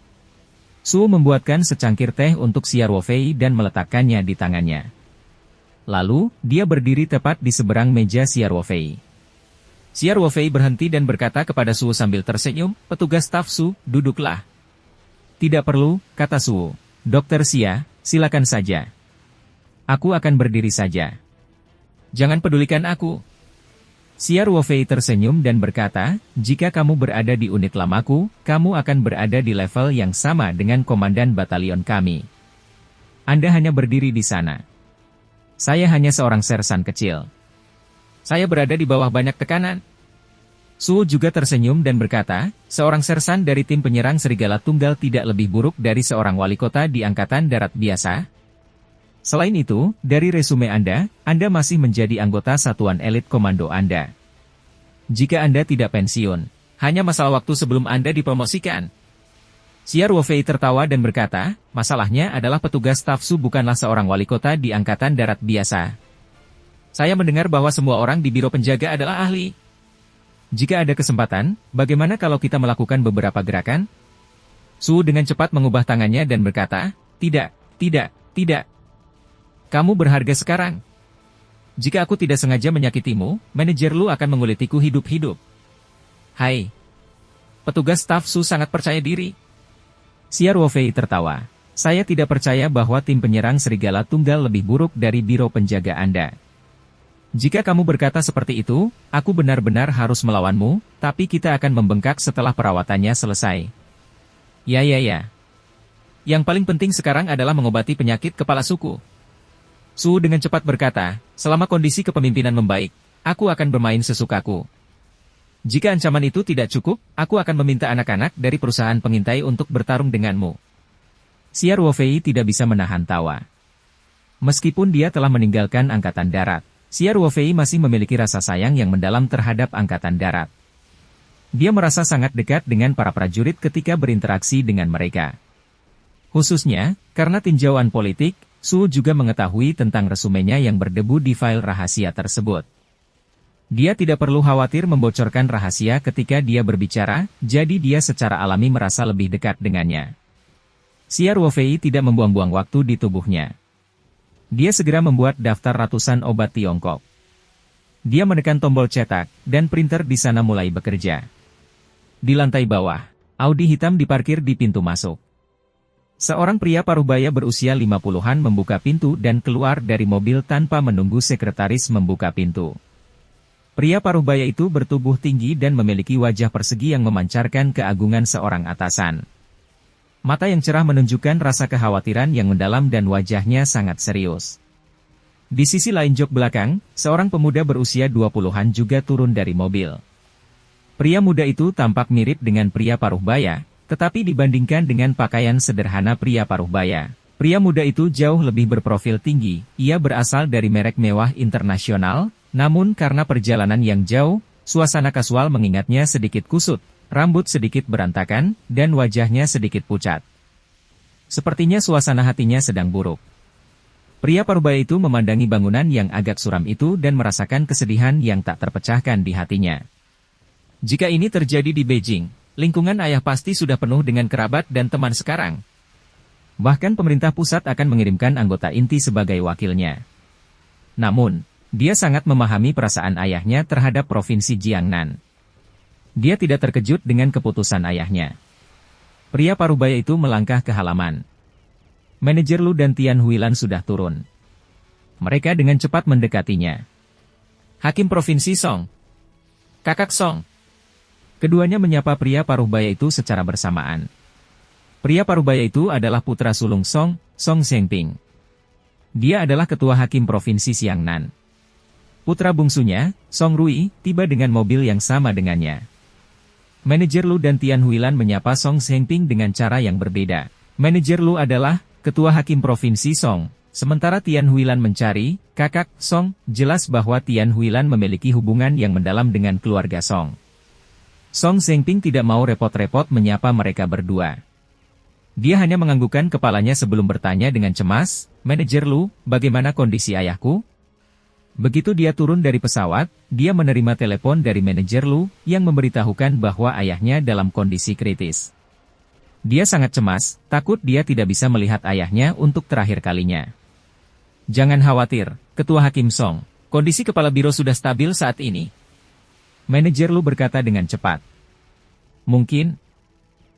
Su membuatkan secangkir teh untuk Xia Ruofei dan meletakkannya di tangannya. Lalu, dia berdiri tepat di seberang meja Xia Ruofei. Xia Ruofei berhenti dan berkata kepada Su sambil tersenyum, "Petugas staf Su, duduklah." "Tidak perlu," kata Su. "Dokter Xia, silakan saja. Aku akan berdiri saja. Jangan pedulikan aku." Xia Ruofei tersenyum dan berkata, "Jika kamu berada di unit lamaku, kamu akan berada di level yang sama dengan komandan batalion kami. Anda hanya berdiri di sana. Saya hanya seorang sersan kecil. Saya berada di bawah banyak tekanan." Su juga tersenyum dan berkata, "Seorang sersan dari tim penyerang Serigala Tunggal tidak lebih buruk dari seorang wali kota di Angkatan Darat biasa. Selain itu, dari resume Anda masih menjadi anggota satuan elit komando Anda. Jika Anda tidak pensiun, hanya masalah waktu sebelum Anda dipromosikan." Xia Ruofei tertawa dan berkata, "Masalahnya adalah petugas staf Su bukanlah seorang wali kota di Angkatan Darat biasa. Saya mendengar bahwa semua orang di biro penjaga adalah ahli. Jika ada kesempatan, bagaimana kalau kita melakukan beberapa gerakan?" Su dengan cepat mengubah tangannya dan berkata, "Tidak, tidak, tidak. Kamu berharga sekarang. Jika aku tidak sengaja menyakitimu, manajer Lu akan mengulitiku hidup-hidup." "Hai." Petugas staf Su sangat percaya diri. Xia Ruofei tertawa. "Saya tidak percaya bahwa tim penyerang Serigala Tunggal lebih buruk dari biro penjaga Anda. Jika kamu berkata seperti itu, aku benar-benar harus melawanmu, tapi kita akan membengkak setelah perawatannya selesai. Ya. Yang paling penting sekarang adalah mengobati penyakit kepala suku. Su dengan cepat berkata, selama kondisi kepemimpinan membaik, aku akan bermain sesukaku. Jika ancaman itu tidak cukup, aku akan meminta anak-anak dari perusahaan pengintai untuk bertarung denganmu. Xia Ruofei tidak bisa menahan tawa. Meskipun dia telah meninggalkan Angkatan Darat, Xia Ruofei masih memiliki rasa sayang yang mendalam terhadap Angkatan Darat. Dia merasa sangat dekat dengan para prajurit ketika berinteraksi dengan mereka. Khususnya, karena tinjauan politik, Su juga mengetahui tentang resumenya yang berdebu di file rahasia tersebut. Dia tidak perlu khawatir membocorkan rahasia ketika dia berbicara, jadi dia secara alami merasa lebih dekat dengannya. Xia Ruofei tidak membuang-buang waktu di tubuhnya. Dia segera membuat daftar ratusan obat Tiongkok. Dia menekan tombol cetak, dan printer di sana mulai bekerja. Di lantai bawah, Audi hitam diparkir di pintu masuk. Seorang pria parubaya berusia 50-an membuka pintu dan keluar dari mobil tanpa menunggu sekretaris membuka pintu. Pria parubaya itu bertubuh tinggi dan memiliki wajah persegi yang memancarkan keagungan seorang atasan. Mata yang cerah menunjukkan rasa kekhawatiran yang mendalam dan wajahnya sangat serius. Di sisi lain jok belakang, seorang pemuda berusia 20-an juga turun dari mobil. Pria muda itu tampak mirip dengan pria parubaya, tetapi dibandingkan dengan pakaian sederhana pria parubaya, pria muda itu jauh lebih berprofil tinggi. Ia berasal dari merek mewah internasional, namun karena perjalanan yang jauh, suasana kasual mengingatnya sedikit kusut. Rambut sedikit berantakan, dan wajahnya sedikit pucat. Sepertinya suasana hatinya sedang buruk. Pria parubaya itu memandangi bangunan yang agak suram itu dan merasakan kesedihan yang tak terpecahkan di hatinya. Jika ini terjadi di Beijing, lingkungan ayah pasti sudah penuh dengan kerabat dan teman sekarang. Bahkan pemerintah pusat akan mengirimkan anggota inti sebagai wakilnya. Namun, dia sangat memahami perasaan ayahnya terhadap provinsi Jiangnan. Dia tidak terkejut dengan keputusan ayahnya. Pria parubaya itu melangkah ke halaman. Manajer Lu dan Tian Huilan sudah turun. Mereka dengan cepat mendekatinya. Hakim Provinsi Song. Kakak Song. Keduanya menyapa pria parubaya itu secara bersamaan. Pria parubaya itu adalah putra sulung Song, Song Zhengping. Dia adalah ketua hakim Provinsi Xiangnan. Putra bungsunya, Song Rui, tiba dengan mobil yang sama dengannya. Manajer Lu dan Tian Huilan menyapa Song Zhengping dengan cara yang berbeda. Manajer Lu adalah ketua hakim Provinsi Song, sementara Tian Huilan mencari kakak Song. Jelas bahwa Tian Huilan memiliki hubungan yang mendalam dengan keluarga Song. Song Zhengping tidak mau repot-repot menyapa mereka berdua. Dia hanya menganggukkan kepalanya sebelum bertanya dengan cemas, Manajer Lu, bagaimana kondisi ayahku? Begitu dia turun dari pesawat, dia menerima telepon dari manajer Lu, yang memberitahukan bahwa ayahnya dalam kondisi kritis. Dia sangat cemas, takut dia tidak bisa melihat ayahnya untuk terakhir kalinya. Jangan khawatir, Ketua Hakim Song, kondisi kepala biro sudah stabil saat ini. Manajer Lu berkata dengan cepat. Mungkin,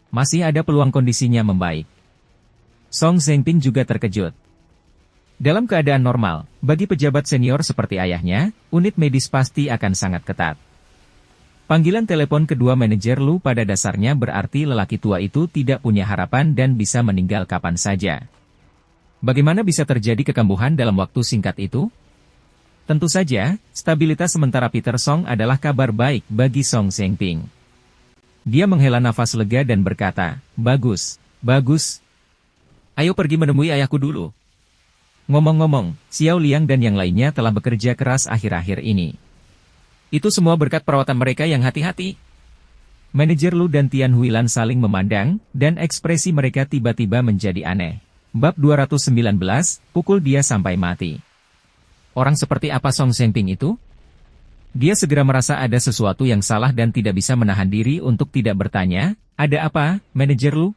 masih ada peluang kondisinya membaik. Song Zhengping juga terkejut. Dalam keadaan normal, bagi pejabat senior seperti ayahnya, unit medis pasti akan sangat ketat. Panggilan telepon kedua manajer Lu pada dasarnya berarti lelaki tua itu tidak punya harapan dan bisa meninggal kapan saja. Bagaimana bisa terjadi kekambuhan dalam waktu singkat itu? Tentu saja, stabilitas sementara Peter Song adalah kabar baik bagi Song Zhengping. Dia menghela nafas lega dan berkata, bagus, bagus. Ayo pergi menemui ayahku dulu. Ngomong-ngomong, Xiao Liang dan yang lainnya telah bekerja keras akhir-akhir ini. Itu semua berkat perawatan mereka yang hati-hati. Manajer Lu dan Tian Huilan saling memandang, dan ekspresi mereka tiba-tiba menjadi aneh. Bab 219, pukul dia sampai mati. Orang seperti apa Song Zhengping itu? Dia segera merasa ada sesuatu yang salah dan tidak bisa menahan diri untuk tidak bertanya, ada apa, Manajer Lu?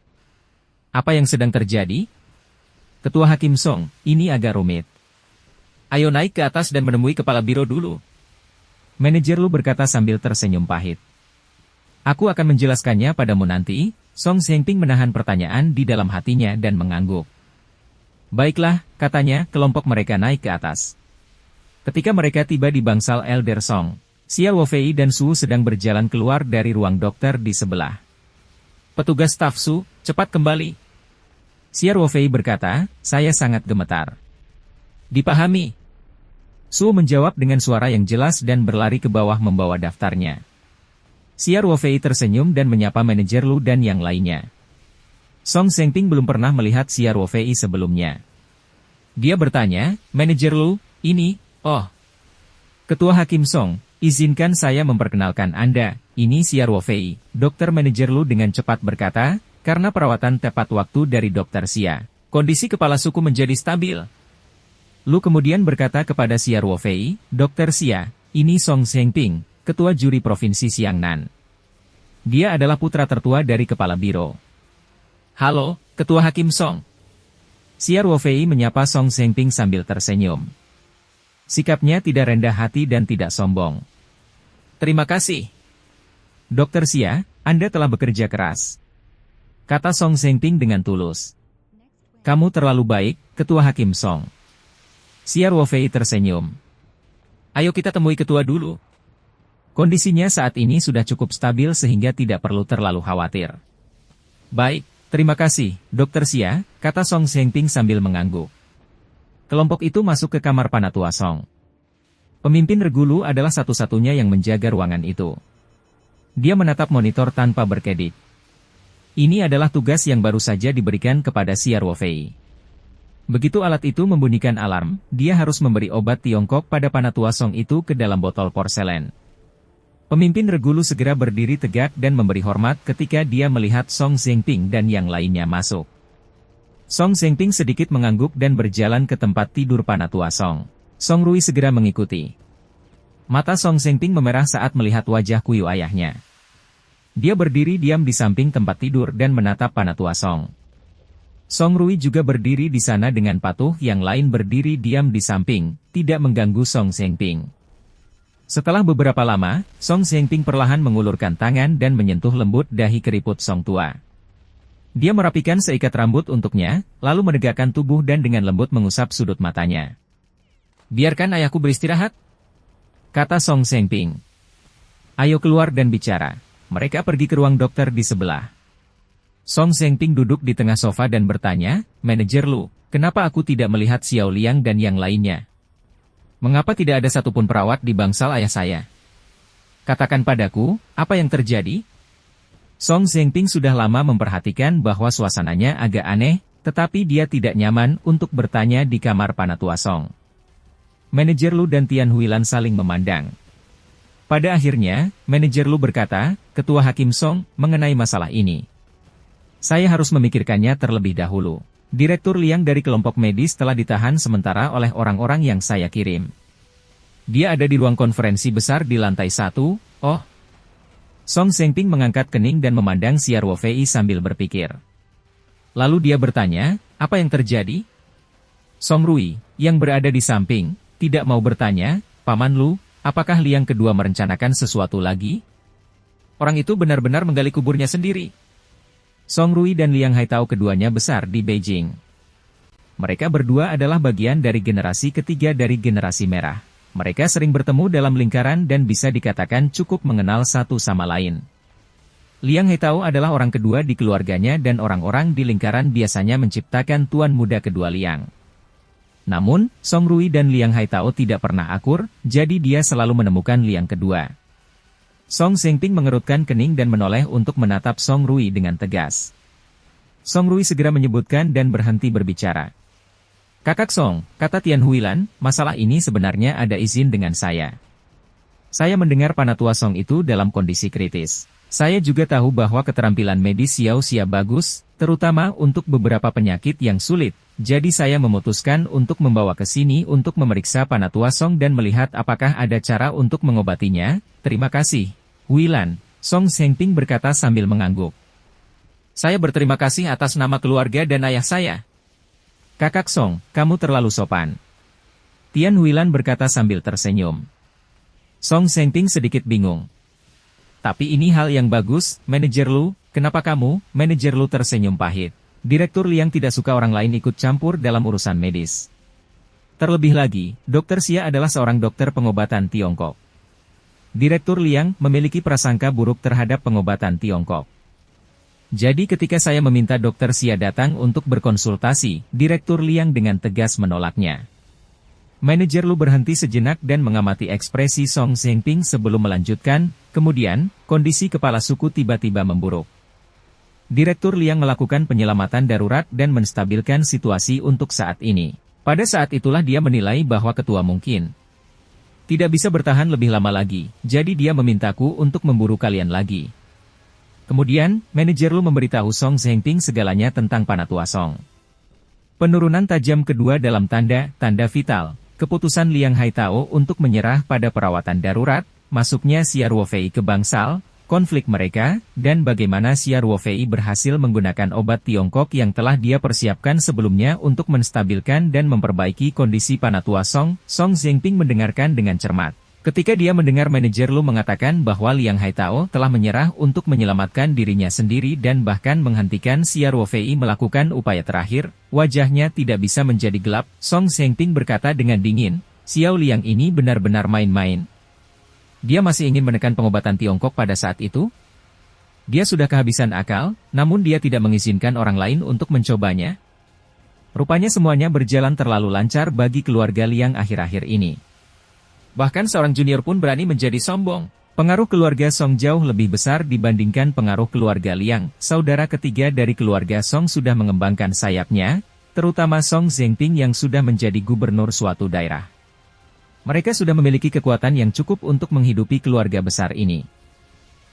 Apa yang sedang terjadi? Ketua Hakim Song, ini agak rumit. Ayo naik ke atas dan menemui kepala biro dulu. Manajer Lu berkata sambil tersenyum pahit. Aku akan menjelaskannya padamu nanti. Song Zhengping menahan pertanyaan di dalam hatinya dan mengangguk. Baiklah, katanya, kelompok mereka naik ke atas. Ketika mereka tiba di bangsal Elder Song, Xia Wofei dan Su sedang berjalan keluar dari ruang dokter di sebelah. Petugas staf Su, cepat kembali. Xia Wofei berkata, saya sangat gemetar. Dipahami. Su menjawab dengan suara yang jelas dan berlari ke bawah membawa daftarnya. Xia Wofei tersenyum dan menyapa manajer Lu dan yang lainnya. Song Zhengping belum pernah melihat Xia Wofei sebelumnya. Dia bertanya, manajer Lu, ini, oh. Ketua Hakim Song, izinkan saya memperkenalkan Anda, ini Xia Wofei, dokter manajer Lu dengan cepat berkata, karena perawatan tepat waktu dari dokter Xia, kondisi kepala suku menjadi stabil. Lu kemudian berkata kepada Xia Wofei, Dokter Xia, ini Song Zhengping, ketua juri provinsi Xiangnan. Dia adalah putra tertua dari kepala biro. Halo, Ketua Hakim Song. Xia Wofei menyapa Song Zhengping sambil tersenyum. Sikapnya tidak rendah hati dan tidak sombong. Terima kasih. Dokter Xia, Anda telah bekerja keras. Kata Song Zhengping dengan tulus. Kamu terlalu baik, Ketua Hakim Song. Xia Wofei tersenyum. Ayo kita temui ketua dulu. Kondisinya saat ini sudah cukup stabil sehingga tidak perlu terlalu khawatir. Baik. Terima kasih, Dokter Xia, kata Song Zhengping sambil mengangguk. Kelompok itu masuk ke kamar Panatua Song. Pemimpin Regulu adalah satu-satunya yang menjaga ruangan itu. Dia menatap monitor tanpa berkedip. Ini adalah tugas yang baru saja diberikan kepada Xia Wofei. Begitu alat itu membunyikan alarm, dia harus memberi obat Tiongkok pada Panatua Song itu ke dalam botol porselen. Pemimpin Regulu segera berdiri tegak dan memberi hormat ketika dia melihat Song Zhengping dan yang lainnya masuk. Song Zhengping sedikit mengangguk dan berjalan ke tempat tidur Panatua Song. Song Rui segera mengikuti. Mata Song Zhengping memerah saat melihat wajah kuyu ayahnya. Dia berdiri diam di samping tempat tidur dan menatap Panatua Song. Song Rui juga berdiri di sana dengan patuh, yang lain berdiri diam di samping, tidak mengganggu Song Zhengping. Setelah beberapa lama, Song Zhengping perlahan mengulurkan tangan dan menyentuh lembut dahi keriput Song tua. Dia merapikan seikat rambut untuknya, lalu menegakkan tubuh dan dengan lembut mengusap sudut matanya. Biarkan ayahku beristirahat, kata Song Zhengping. Ayo keluar dan bicara. Mereka pergi ke ruang dokter di sebelah. Song Zhengping duduk di tengah sofa dan bertanya, manajer Lu, kenapa aku tidak melihat Xiao Liang dan yang lainnya? Mengapa tidak ada satupun perawat di bangsal ayah saya? Katakan padaku, apa yang terjadi? Song Zhengping sudah lama memperhatikan bahwa suasananya agak aneh, tetapi dia tidak nyaman untuk bertanya di kamar Panatua Song. Manajer Lu dan Tian Huilan saling memandang. Pada akhirnya, manajer Lu berkata, Ketua Hakim Song, mengenai masalah ini. Saya harus memikirkannya terlebih dahulu. Direktur Liang dari kelompok medis telah ditahan sementara oleh orang-orang yang saya kirim. Dia ada di ruang konferensi besar di lantai 1, oh. Song Zhengping mengangkat kening dan memandang Xia Wofei sambil berpikir. Lalu dia bertanya, apa yang terjadi? Song Rui, yang berada di samping, tidak mau bertanya, Paman Lu, apakah Liang kedua merencanakan sesuatu lagi? Orang itu benar-benar menggali kuburnya sendiri. Song Rui dan Liang Haitao keduanya besar di Beijing. Mereka berdua adalah bagian dari generasi ketiga dari generasi merah. Mereka sering bertemu dalam lingkaran dan bisa dikatakan cukup mengenal satu sama lain. Liang Haitao adalah orang kedua di keluarganya dan orang-orang di lingkaran biasanya menciptakan tuan muda kedua Liang. Namun, Song Rui dan Liang Haitao tidak pernah akur, jadi dia selalu menemukan Liang kedua. Song Zhengping mengerutkan kening dan menoleh untuk menatap Song Rui dengan tegas. Song Rui segera menyebutkan dan berhenti berbicara. Kakak Song, kata Tian Huilan, masalah ini sebenarnya ada izin dengan saya. Saya mendengar Panatua Song itu dalam kondisi kritis. Saya juga tahu bahwa keterampilan medis Xiao Xia bagus, terutama untuk beberapa penyakit yang sulit. Jadi saya memutuskan untuk membawa ke sini untuk memeriksa Panatua Song dan melihat apakah ada cara untuk mengobatinya. Terima kasih, Huilan, Song Zhengping berkata sambil mengangguk. Saya berterima kasih atas nama keluarga dan ayah saya. Kakak Song, kamu terlalu sopan. Tian Huilan berkata sambil tersenyum. Song Zhengping sedikit bingung. Tapi ini hal yang bagus, manajer Lu, kenapa kamu, manajer Lu tersenyum pahit. Direktur Liang tidak suka orang lain ikut campur dalam urusan medis. Terlebih lagi, Dr. Xia adalah seorang dokter pengobatan Tiongkok. Direktur Liang memiliki prasangka buruk terhadap pengobatan Tiongkok. Jadi ketika saya meminta Dr. Xia datang untuk berkonsultasi, Direktur Liang dengan tegas menolaknya. Manajer Lu berhenti sejenak dan mengamati ekspresi Song Zhengping sebelum melanjutkan, kemudian, kondisi kepala suku tiba-tiba memburuk. Direktur Liang melakukan penyelamatan darurat dan menstabilkan situasi untuk saat ini. Pada saat itulah dia menilai bahwa ketua mungkin tidak bisa bertahan lebih lama lagi, jadi dia memintaku untuk memburu kalian lagi. Kemudian, manajer Lu memberitahu Song Zhengping segalanya tentang Panatua Song. Penurunan tajam kedua dalam tanda vital, keputusan Liang Haitao untuk menyerah pada perawatan darurat, masuknya Xia Ruofei ke bangsal, konflik mereka, dan bagaimana Xia Ruofei berhasil menggunakan obat Tiongkok yang telah dia persiapkan sebelumnya untuk menstabilkan dan memperbaiki kondisi Panatua Song. Song Zhengping mendengarkan dengan cermat. Ketika dia mendengar manajer Lu mengatakan bahwa Liang Haitao telah menyerah untuk menyelamatkan dirinya sendiri dan bahkan menghentikan Xia Ruofei melakukan upaya terakhir, wajahnya tidak bisa menjadi gelap. Song Zhengping berkata dengan dingin, Xiao Liang ini benar-benar main-main. Dia masih ingin menekan pengobatan Tiongkok pada saat itu? Dia sudah kehabisan akal, namun dia tidak mengizinkan orang lain untuk mencobanya. Rupanya semuanya berjalan terlalu lancar bagi keluarga Liang akhir-akhir ini. Bahkan seorang junior pun berani menjadi sombong. Pengaruh keluarga Song jauh lebih besar dibandingkan pengaruh keluarga Liang. Saudara ketiga dari keluarga Song sudah mengembangkan sayapnya, terutama Song Zhengping yang sudah menjadi gubernur suatu daerah. Mereka sudah memiliki kekuatan yang cukup untuk menghidupi keluarga besar ini.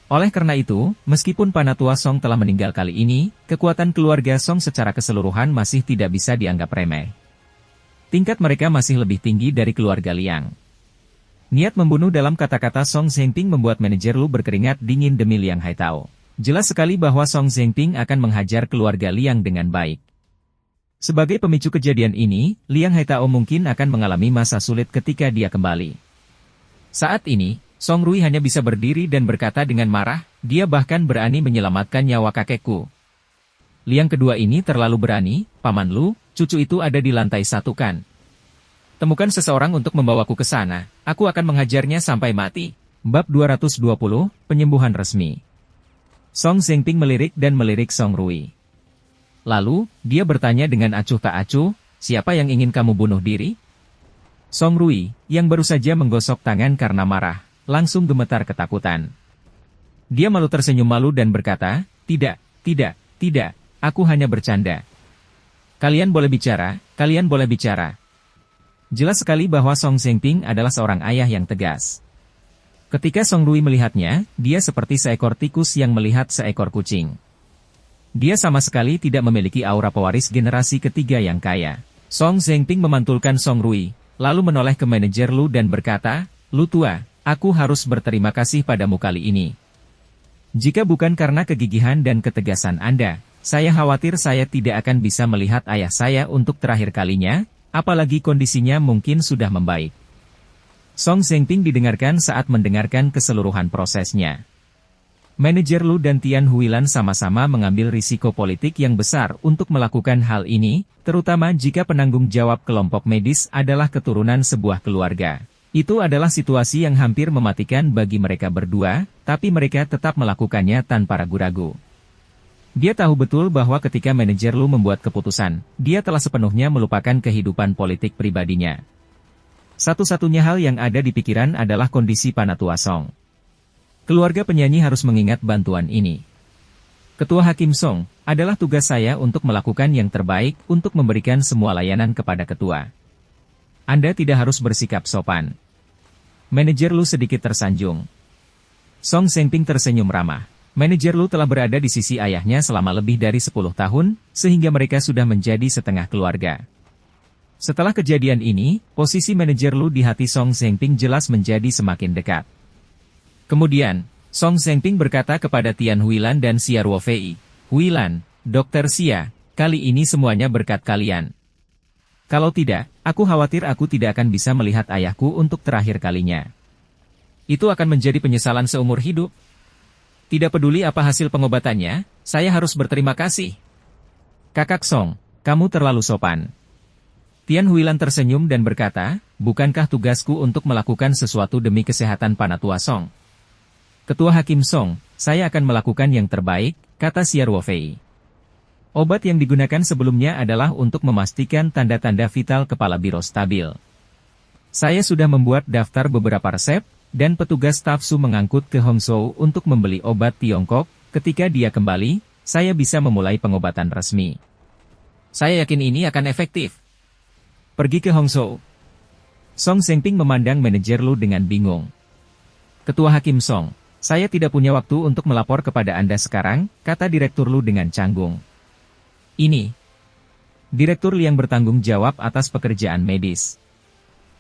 Oleh karena itu, meskipun Panatua Song telah meninggal kali ini, kekuatan keluarga Song secara keseluruhan masih tidak bisa dianggap remeh. Tingkat mereka masih lebih tinggi dari keluarga Liang. Niat membunuh dalam kata-kata Song Zhengping membuat manajer Lu berkeringat dingin demi Liang Haitao. Jelas sekali bahwa Song Zhengping akan menghajar keluarga Liang dengan baik. Sebagai pemicu kejadian ini, Liang Haitao mungkin akan mengalami masa sulit ketika dia kembali. Saat ini, Song Rui hanya bisa berdiri dan berkata dengan marah, dia bahkan berani menyelamatkan nyawa kakekku. Liang kedua ini terlalu berani, Paman Lu, cucu itu ada di lantai 1 kan? Temukan seseorang untuk membawaku ke sana, aku akan menghajarnya sampai mati. Bab 220, Penyembuhan Resmi. Song Zhengping melirik dan melirik Song Rui. Lalu, dia bertanya dengan acuh tak acuh, siapa yang ingin kamu bunuh diri? Song Rui, yang baru saja menggosok tangan karena marah, langsung gemetar ketakutan. Dia malu tersenyum malu dan berkata, tidak, aku hanya bercanda. Kalian boleh bicara. Jelas sekali bahwa Song Zhengping adalah seorang ayah yang tegas. Ketika Song Rui melihatnya, dia seperti seekor tikus yang melihat seekor kucing. Dia sama sekali tidak memiliki aura pewaris generasi ketiga yang kaya. Song Zhengping memantulkan Song Rui, lalu menoleh ke manajer Lu dan berkata, Lu tua, aku harus berterima kasih padamu kali ini. Jika bukan karena kegigihan dan ketegasan Anda, saya khawatir saya tidak akan bisa melihat ayah saya untuk terakhir kalinya, apalagi kondisinya mungkin sudah membaik. Song Zhengping didengarkan saat mendengarkan keseluruhan prosesnya. Manajer Lu dan Tian Huilan sama-sama mengambil risiko politik yang besar untuk melakukan hal ini, terutama jika penanggung jawab kelompok medis adalah keturunan sebuah keluarga. Itu adalah situasi yang hampir mematikan bagi mereka berdua, tapi mereka tetap melakukannya tanpa ragu-ragu. Dia tahu betul bahwa ketika manajer Lu membuat keputusan, dia telah sepenuhnya melupakan kehidupan politik pribadinya. Satu-satunya hal yang ada di pikiran adalah kondisi Panatua Song. Keluarga penyanyi harus mengingat bantuan ini. Ketua Hakim Song, adalah tugas saya untuk melakukan yang terbaik untuk memberikan semua layanan kepada ketua. Anda tidak harus bersikap sopan. Manajer Lu sedikit tersanjung. Song Zhengping tersenyum ramah. Manajer Lu telah berada di sisi ayahnya selama lebih dari 10 tahun, sehingga mereka sudah menjadi setengah keluarga. Setelah kejadian ini, posisi manajer Lu di hati Song Zhengping jelas menjadi semakin dekat. Kemudian, Song Zhengping berkata kepada Tian Huilan dan Xia Ruofei, Huilan, Dr. Xia, kali ini semuanya berkat kalian. Kalau tidak, aku khawatir aku tidak akan bisa melihat ayahku untuk terakhir kalinya. Itu akan menjadi penyesalan seumur hidup. Tidak peduli apa hasil pengobatannya, saya harus berterima kasih. Kakak Song, kamu terlalu sopan. Tian Huilan tersenyum dan berkata, bukankah tugasku untuk melakukan sesuatu demi kesehatan Panatua Song? Ketua Hakim Song, saya akan melakukan yang terbaik, kata Xiao Fei. Obat yang digunakan sebelumnya adalah untuk memastikan tanda-tanda vital kepala biro stabil. Saya sudah membuat daftar beberapa resep, dan petugas staf Su mengangkut ke Hongzhou untuk membeli obat Tiongkok. Ketika dia kembali, saya bisa memulai pengobatan resmi. Saya yakin ini akan efektif. Pergi ke Hongzhou. Song Zhengping memandang manajer Lu dengan bingung. Ketua Hakim Song, saya tidak punya waktu untuk melapor kepada Anda sekarang, kata Direktur Lu dengan canggung. Ini. Direktur yang bertanggung jawab atas pekerjaan medis.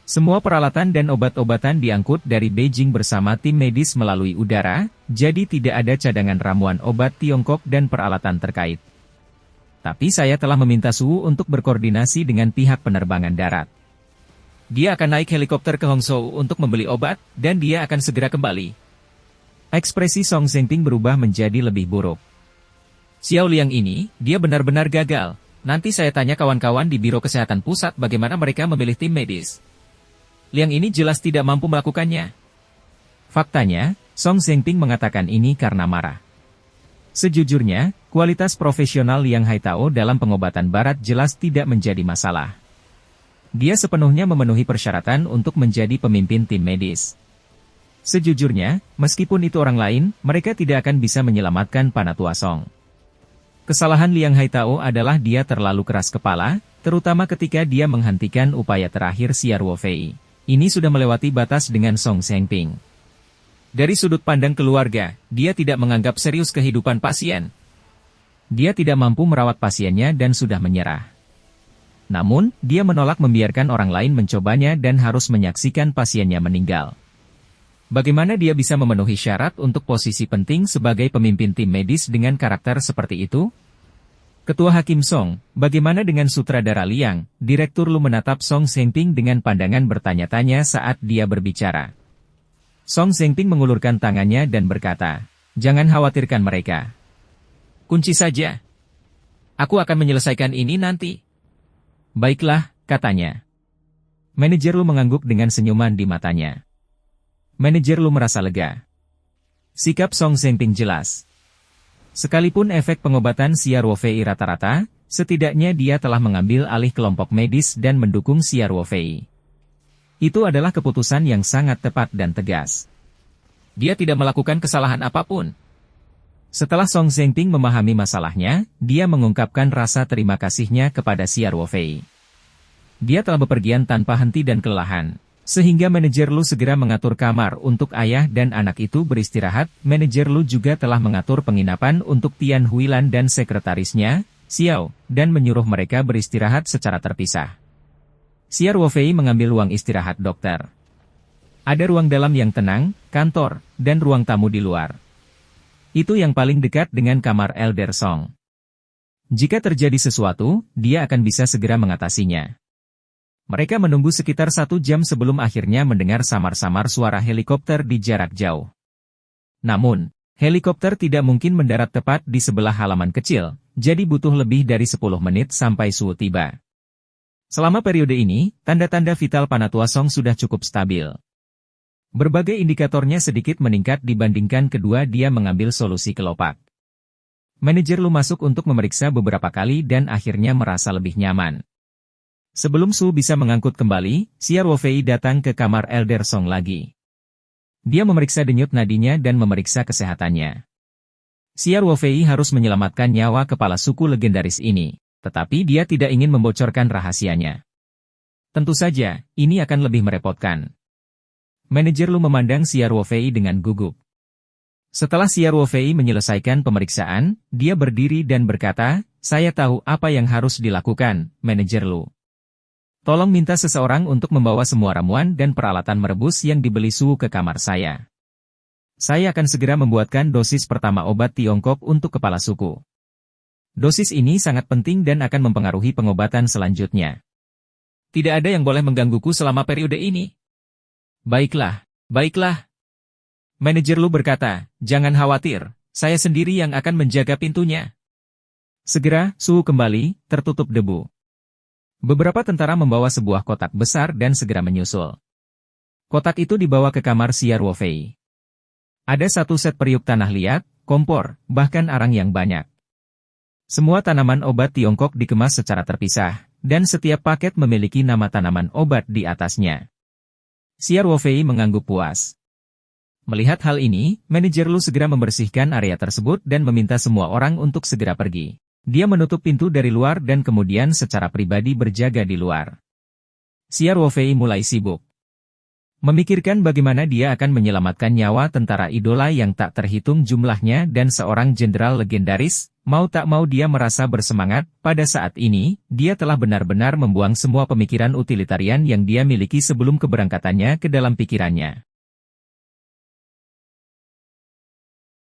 Semua peralatan dan obat-obatan diangkut dari Beijing bersama tim medis melalui udara, jadi tidak ada cadangan ramuan obat Tiongkok dan peralatan terkait. Tapi saya telah meminta Su untuk berkoordinasi dengan pihak penerbangan darat. Dia akan naik helikopter ke Hongzhou untuk membeli obat, dan dia akan segera kembali. Ekspresi Song Zhengping berubah menjadi lebih buruk. Xiao Liang ini, dia benar-benar gagal. Nanti saya tanya kawan-kawan di Biro Kesehatan Pusat bagaimana mereka memilih tim medis. Liang ini jelas tidak mampu melakukannya. Faktanya, Song Zhengping mengatakan ini karena marah. Sejujurnya, kualitas profesional Liang Haitao dalam pengobatan barat jelas tidak menjadi masalah. Dia sepenuhnya memenuhi persyaratan untuk menjadi pemimpin tim medis. Sejujurnya, meskipun itu orang lain, mereka tidak akan bisa menyelamatkan Panatua Song. Kesalahan Liang Haitao adalah dia terlalu keras kepala, terutama ketika dia menghentikan upaya terakhir Xiao Fei. Ini sudah melewati batas dengan Song Zhengping. Dari sudut pandang keluarga, dia tidak menganggap serius kehidupan pasien. Dia tidak mampu merawat pasiennya dan sudah menyerah. Namun, dia menolak membiarkan orang lain mencobanya dan harus menyaksikan pasiennya meninggal. Bagaimana dia bisa memenuhi syarat untuk posisi penting sebagai pemimpin tim medis dengan karakter seperti itu? Ketua Hakim Song, bagaimana dengan sutradara Liang? Direktur Lu menatap Song Zhengping dengan pandangan bertanya-tanya saat dia berbicara. Song Zhengping mengulurkan tangannya dan berkata, jangan khawatirkan mereka. Kunci saja. Aku akan menyelesaikan ini nanti. Baiklah, katanya. Manajer Lu mengangguk dengan senyuman di matanya. Manajer Lu merasa lega. Sikap Song Zhengping jelas. Sekalipun efek pengobatan Xiao Fei rata-rata, setidaknya dia telah mengambil alih kelompok medis dan mendukung Xiao Fei. Itu adalah keputusan yang sangat tepat dan tegas. Dia tidak melakukan kesalahan apapun. Setelah Song Zhengping memahami masalahnya, dia mengungkapkan rasa terima kasihnya kepada Xiao Fei. Dia telah bepergian tanpa henti dan kelelahan. Sehingga manajer Lu segera mengatur kamar untuk ayah dan anak itu beristirahat. Manajer Lu juga telah mengatur penginapan untuk Tian Huilan dan sekretarisnya, Xiao, dan menyuruh mereka beristirahat secara terpisah. Xiao Fei mengambil ruang istirahat dokter. Ada ruang dalam yang tenang, kantor, dan ruang tamu di luar. Itu yang paling dekat dengan kamar Elder Song. Jika terjadi sesuatu, dia akan bisa segera mengatasinya. Mereka menunggu sekitar 1 jam sebelum akhirnya mendengar samar-samar suara helikopter di jarak jauh. Namun, helikopter tidak mungkin mendarat tepat di sebelah halaman kecil, jadi butuh lebih dari 10 menit sampai Su tiba. Selama periode ini, tanda-tanda vital Panatua Song sudah cukup stabil. Berbagai indikatornya sedikit meningkat dibandingkan kedua dia mengambil solusi kelopak. Manajer Lu masuk untuk memeriksa beberapa kali dan akhirnya merasa lebih nyaman. Sebelum Su bisa mengangkut kembali, Xiao Fei datang ke kamar Elder Song lagi. Dia memeriksa denyut nadinya dan memeriksa kesehatannya. Xiao Fei harus menyelamatkan nyawa kepala suku legendaris ini, tetapi dia tidak ingin membocorkan rahasianya. Tentu saja, ini akan lebih merepotkan. Manajer Lu memandang Xiao Fei dengan gugup. Setelah Xiao Fei menyelesaikan pemeriksaan, dia berdiri dan berkata, saya tahu apa yang harus dilakukan, Manajer Lu. Tolong minta seseorang untuk membawa semua ramuan dan peralatan merebus yang dibeli Su ke kamar saya. Saya akan segera membuatkan dosis pertama obat Tiongkok untuk kepala suku. Dosis ini sangat penting dan akan mempengaruhi pengobatan selanjutnya. Tidak ada yang boleh menggangguku selama periode ini. Baiklah, baiklah. Manajer Lu berkata, jangan khawatir, saya sendiri yang akan menjaga pintunya. Segera, Su kembali, tertutup debu. Beberapa tentara membawa sebuah kotak besar dan segera menyusul. Kotak itu dibawa ke kamar Xia Ruofei. Ada satu set periuk tanah liat, kompor, bahkan arang yang banyak. Semua tanaman obat Tiongkok dikemas secara terpisah, dan setiap paket memiliki nama tanaman obat di atasnya. Xia Ruofei mengangguk puas. Melihat hal ini, manajer Lu segera membersihkan area tersebut dan meminta semua orang untuk segera pergi. Dia menutup pintu dari luar dan kemudian secara pribadi berjaga di luar. Xia Ruofei mulai sibuk. Memikirkan bagaimana dia akan menyelamatkan nyawa tentara idola yang tak terhitung jumlahnya dan seorang jenderal legendaris, mau tak mau dia merasa bersemangat. Pada saat ini, dia telah benar-benar membuang semua pemikiran utilitarian yang dia miliki sebelum keberangkatannya ke dalam pikirannya.